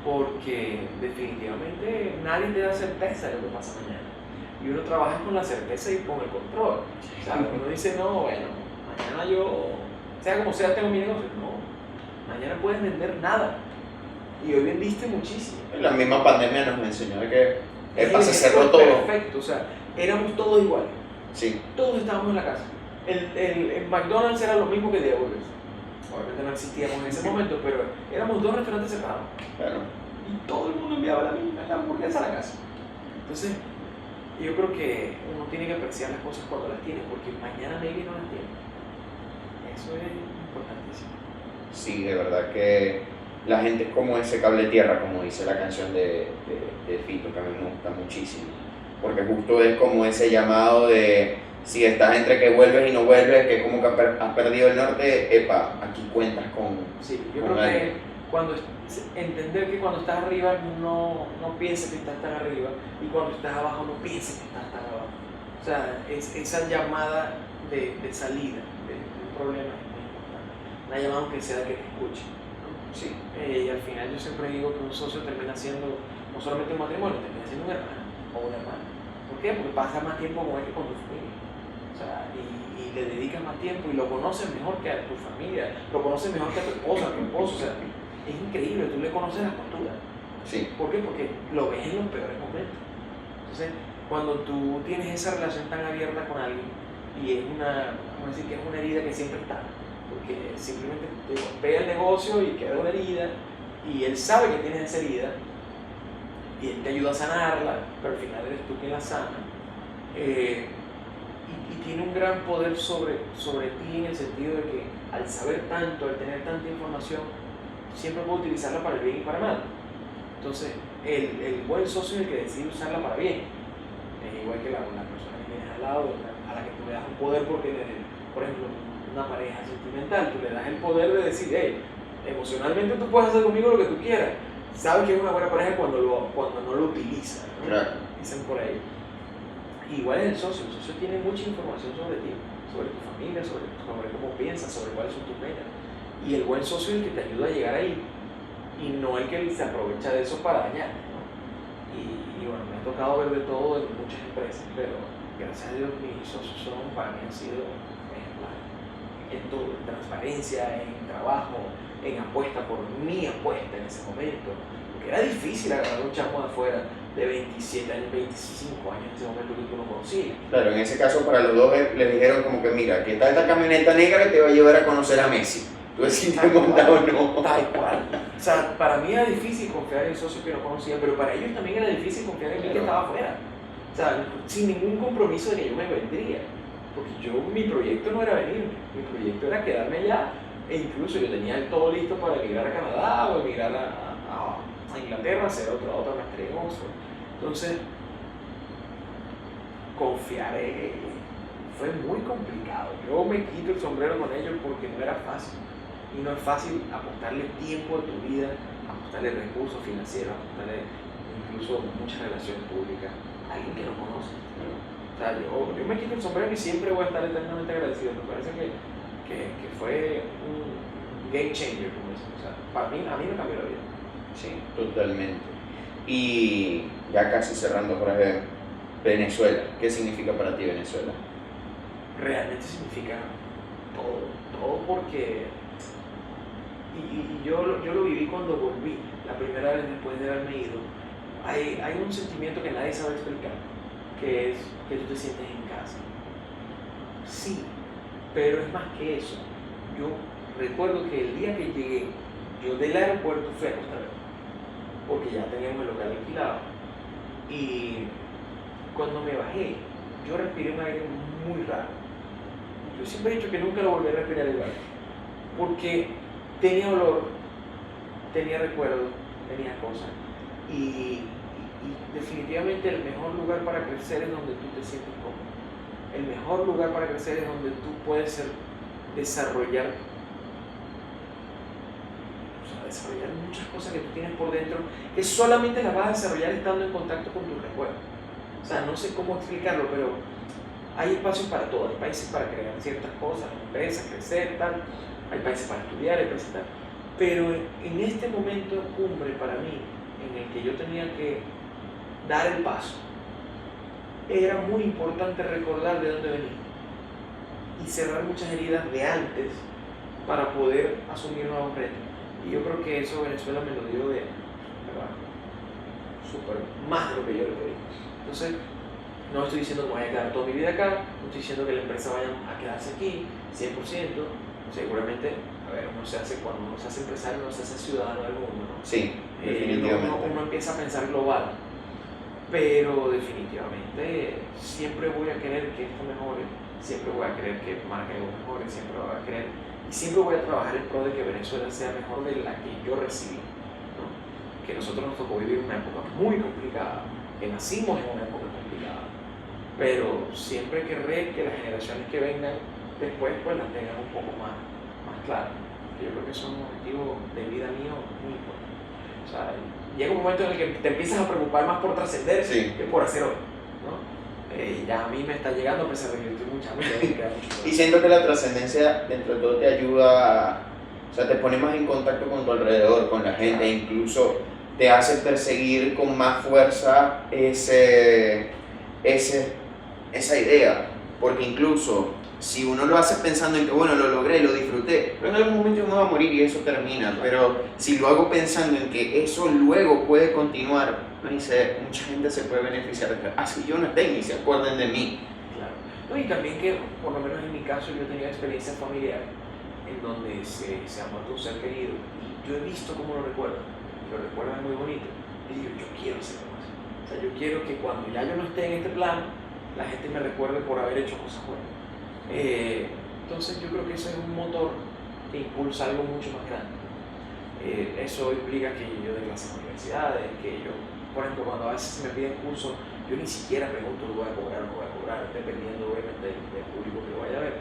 porque definitivamente nadie te da certeza de lo que pasa mañana y uno trabaja con la certeza y con el control. O sea, uno dice, no, bueno, mañana yo, sea como sea, tengo mi negocio. No, mañana puedes vender nada y hoy vendiste muchísimo. La misma pandemia nos enseñó de que se cerró todo. Perfecto, o sea, éramos todos iguales. Sí. Todos estábamos en la casa. El McDonald's era lo mismo que The Burgers. Obviamente no existíamos en ese momento, pero éramos 2 restaurantes cerrados. Claro. Y todo el mundo enviaba la hamburguesa a la casa. Entonces, yo creo que uno tiene que apreciar las cosas cuando las tiene, porque mañana maybe no las tiene. Eso es importantísimo. Sí, de verdad que la gente es como ese cable tierra, como dice la canción de Fito, que a mí me gusta muchísimo. Porque justo es como ese llamado de si estás entre que vuelves y no vuelves, que es como que has perdido el norte, epa, aquí cuentas con. Sí, yo creo que entender que cuando estás arriba no pienses que estás tan arriba y cuando estás abajo no pienses que estás tan abajo. O sea, esa llamada de salida de un problema es muy importante. Una llamada aunque sea de que te escuche. Sí. Y al final yo siempre digo que un socio termina siendo no solamente un matrimonio, termina siendo un hermano o una hermana. ¿Por qué? Porque pasa más tiempo con él que con tu familia. O sea, y le dedicas más tiempo y lo conoces mejor que a tu familia, lo conoces mejor que a tu esposa, a tu esposo. O sea, es increíble, tú le conoces la postura. Sí. ¿Por qué? Porque lo ves en los peores momentos. Entonces, cuando tú tienes esa relación tan abierta con alguien y es vamos a decir que es una herida que siempre está, porque simplemente te golpea el negocio y queda una herida y él sabe que tienes esa herida, y él te ayuda a sanarla, pero al final eres tú quien la sana. Y tiene un gran poder sobre ti en el sentido de que al saber tanto, al tener tanta información, siempre puede utilizarla para el bien y para mal. Entonces, el buen socio es el que decide usarla para bien. Es igual que la persona que tienes al lado, a la que tú le das un poder porque, por ejemplo, una pareja sentimental, tú le das el poder de decir, hey, emocionalmente tú puedes hacer conmigo lo que tú quieras. Sabes que es una buena pareja cuando no lo utiliza, ¿no? Claro. Dicen por ahí. Igual es el socio tiene mucha información sobre ti, sobre tu familia, sobre cómo piensas, sobre cuáles son tus metas. Y el buen socio es el que te ayuda a llegar ahí, y no el que se aprovecha de eso para dañarte, ¿no? Y bueno, me ha tocado ver de todo en muchas empresas, pero gracias a Dios mis socios para mí han sido ejemplares. En todo, en transparencia, en trabajo, en apuesta por mi apuesta en ese momento. Porque era difícil agarrar un chamo de afuera de 27 años, 25 años en ese momento que tú no conocías. Claro, en ese caso para los dos les dijeron como que mira, que está esta camioneta negra que te va a llevar a conocer a Messi. Tú decís te montado o no. Tal cual. O sea, para mí era difícil confiar en el socio que no conocía, pero para ellos también era difícil confiar en mí que estaba afuera. O sea, sin ningún compromiso de que yo me vendría. Porque mi proyecto no era venirme, mi proyecto era quedarme allá, e incluso yo tenía todo listo para emigrar a Canadá o emigrar a Inglaterra, hacer otra maestría en Oxford. Entonces, confiar fue muy complicado. Yo me quito el sombrero con ellos porque no era fácil. Y no es fácil apostarle tiempo de tu vida, apostarle recursos financieros, apostarle incluso muchas relaciones públicas a alguien que no conoces. O sea, yo me quito el sombrero y siempre voy a estar eternamente agradecido. Me parece que fue un game changer, como dicen. O sea, a mí me cambió la vida. Sí, totalmente. Y ya casi cerrando por ejemplo, Venezuela. ¿Qué significa para ti Venezuela? Realmente significa todo porque... Y yo lo viví cuando volví, la primera vez después de haberme ido. Hay un sentimiento que nadie sabe explicar, que es que tú te sientes en casa. Sí, pero es más que eso. Yo recuerdo que el día que llegué, yo del aeropuerto fui a Costa Rica, porque ya teníamos el local alquilado. Y cuando me bajé, yo respiré un aire muy raro. Yo siempre he dicho que nunca lo volveré a respirar igual, porque tenía olor, tenía recuerdos, tenía cosas. Y definitivamente el mejor lugar para crecer es donde tú te sientes cómodo. El mejor lugar para crecer es donde tú puedes desarrollar muchas cosas que tú tienes por dentro, que solamente las vas a desarrollar estando en contacto con tus recuerdos. O sea, no sé cómo explicarlo, pero hay espacios para todo. Hay países para crear ciertas cosas, empresas, crecer, tal. Hay países para estudiar, empresas, tal. Pero en este momento cumbre para mí, en el que yo tenía que dar el paso, era muy importante recordar de dónde venía y cerrar muchas heridas de antes para poder asumir nuevos retos. Y yo creo que eso Venezuela me lo dio de verdad, súper más de lo que yo le pedí. Entonces, no estoy diciendo que me vaya a quedar toda mi vida acá, no estoy diciendo que la empresa vaya a quedarse aquí 100%. Seguramente, a ver, cuando uno se hace empresario, uno se hace ciudadano del mundo, ¿no? Sí, definitivamente. Uno empieza a pensar global, pero definitivamente siempre voy a querer que esto mejore, siempre voy a querer que Maracaibo mejore, siempre voy a querer, y siempre voy a trabajar en pro de que Venezuela sea mejor de la que yo recibí, ¿no? Que nosotros nos tocó vivir una época muy complicada, que nacimos en una época complicada, pero siempre querré que las generaciones que vengan después pues las tengan un poco más claras. Yo creo que eso es un objetivo de vida mío muy importante. O sea, llega un momento en el que te empiezas a preocupar más por trascender que por hacer hoy, ¿no? Ya a mí me está llegando, a pesar de que yo estoy mucho y siento que la trascendencia dentro de todo te ayuda, o sea, te pone más en contacto con tu alrededor, con la gente, e incluso te hace perseguir con más fuerza esa idea, porque incluso si uno lo hace pensando en que bueno, lo logré, lo disfruté, pero en algún momento uno va a morir y eso termina, pero si lo hago pensando en que eso luego puede continuar, mucha gente se puede beneficiar de que si yo no esté ni se acuerden de mí. Claro. No, y también que, por lo menos en mi caso, yo he tenido experiencias familiares en donde se ha muerto un ser querido y yo he visto cómo lo recuerdan muy bonito, y digo, yo quiero hacer algo así. O sea, yo quiero que cuando ya yo no esté en este plano, la gente me recuerde por haber hecho cosas buenas. Entonces yo creo que eso es un motor que impulsa algo mucho más grande. Eso implica que yo dé clases en universidades, que yo, por ejemplo, cuando a veces se me piden cursos, yo ni siquiera pregunto lo voy a cobrar o no voy a cobrar, dependiendo obviamente del público que lo vaya a ver.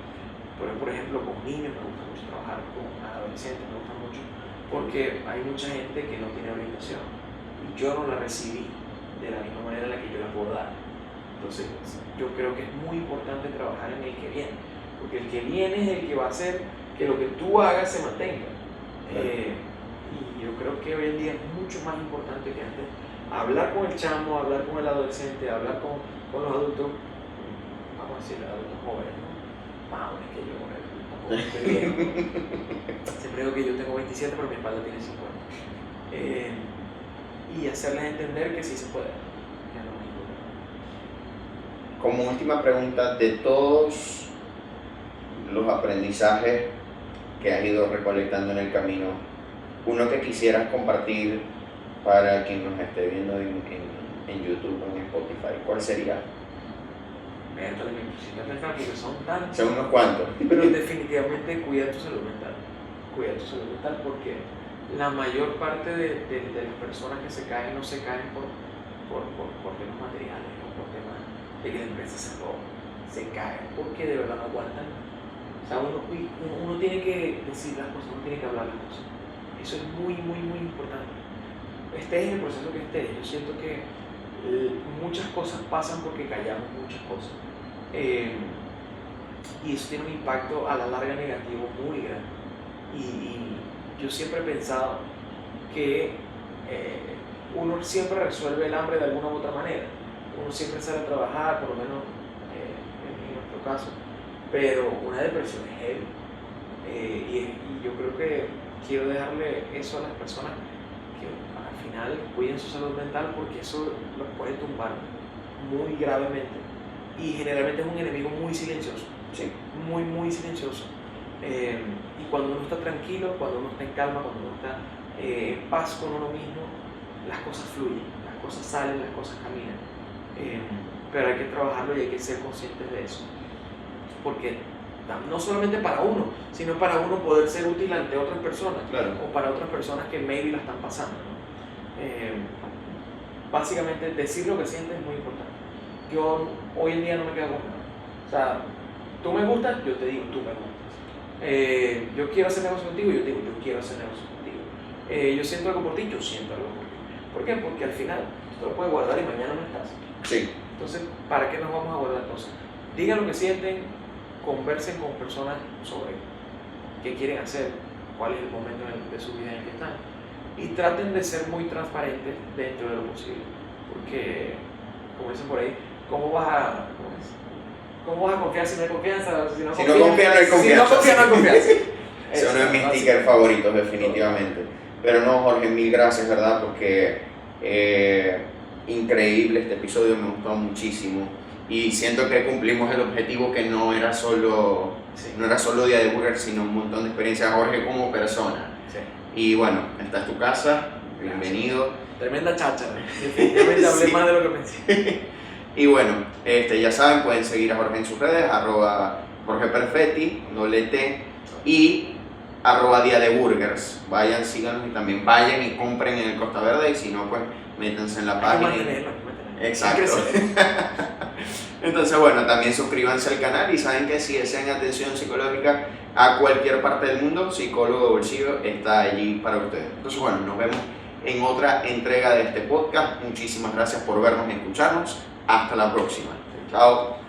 Pero por ejemplo, con niños me gusta mucho trabajar, con adolescentes me gusta mucho, porque hay mucha gente que no tiene orientación y yo no la recibí de la misma manera en la que yo la puedo dar. Entonces, yo creo que es muy importante trabajar en el que viene, porque el que viene es el que va a hacer que lo que tú hagas se mantenga. Y yo creo que hoy en día es mucho más importante que antes hablar con el chamo, hablar con el adolescente, hablar con los adultos, vamos a decir, adultos jóvenes, ¿no? Es que yo tampoco estoy viejo. Siempre digo que yo tengo 27, pero mi espalda tiene 50. Y hacerles entender que sí se puede. Que es lo más importante. Como última pregunta, de todos los aprendizajes que has ido recolectando en el camino, uno que quisieras compartir para quien nos esté viendo en YouTube o en Spotify, ¿cuál sería? Me pusiste a pensar porque son tantos. Son unos cuantos. Pero definitivamente cuida tu salud mental. Cuida tu salud mental porque la mayor parte de las personas que se caen no se caen por temas materiales o por temas de que la empresa se roba. Se caen porque de verdad no aguantan. O sea, uno tiene que decir las cosas, uno tiene que hablar las cosas. Eso es muy, muy, muy importante. Estés en el proceso que estés, yo siento que muchas cosas pasan porque callamos muchas cosas. Y eso tiene un impacto a la larga negativo muy grande. Y yo siempre he pensado que uno siempre resuelve el hambre de alguna u otra manera. Uno siempre sale a trabajar, por lo menos en nuestro caso, pero una depresión es heavy. Y yo creo que quiero dejarle eso a las personas que al final cuiden su salud mental porque eso los puede tumbar muy gravemente. Y generalmente es un enemigo muy silencioso, Sí. muy, muy silencioso. Y cuando uno está tranquilo, cuando uno está en calma, cuando uno está en paz con uno mismo, las cosas fluyen, las cosas salen, las cosas caminan. Pero hay que trabajarlo y hay que ser conscientes de eso. Porque no solamente para uno, sino para uno poder ser útil ante otras personas, Claro. o para otras personas que maybe la están pasando, ¿no? Básicamente decir lo que sientes es muy importante. Yo hoy en día no me quedo con nada. O sea, tú me gustas, yo te digo, tú me gustas. Yo quiero hacer negocio contigo, yo te digo, yo quiero hacer negocio contigo. Yo siento algo por ti, yo siento algo por ti. ¿Por qué? Porque al final tú lo puedes guardar y mañana no estás. Sí. Entonces, ¿para qué nos vamos a guardar cosas? Digan lo que sienten, conversen con personas sobre qué quieren hacer, cuál es el momento de su vida en el que están. Y traten de ser muy transparentes dentro de lo posible. Porque, como dicen por ahí, ¿cómo vas a confiar si no hay confianza? Si no confías, no hay confianza. Si no confías, no hay confianza. Es uno de mis stickers favoritos, definitivamente. Pero no, Jorge, mil gracias, ¿verdad? Porque increíble este episodio, me gustó muchísimo. Y siento que cumplimos el objetivo que no era solo Día de Burger, sino un montón de experiencias, Jorge, como persona. Sí. Y bueno, esta es tu casa, bienvenido. Tremenda cháchara, definitivamente hablé Sí. más de lo que pensé. Y bueno, ya saben, pueden seguir a Jorge en sus redes, @JorgePerfetti, @T y @Día de Burgers. Vayan, síganos y también vayan y compren en el Costa Verde y si no, pues métanse en la página. Hay que mantenerlo. Exacto. Entonces, bueno, también suscríbanse al canal y saben que si desean atención psicológica a cualquier parte del mundo, Psicólogo de Bolsillo está allí para ustedes. Entonces, bueno, nos vemos en otra entrega de este podcast. Muchísimas gracias por vernos y escucharnos. Hasta la próxima. Chao.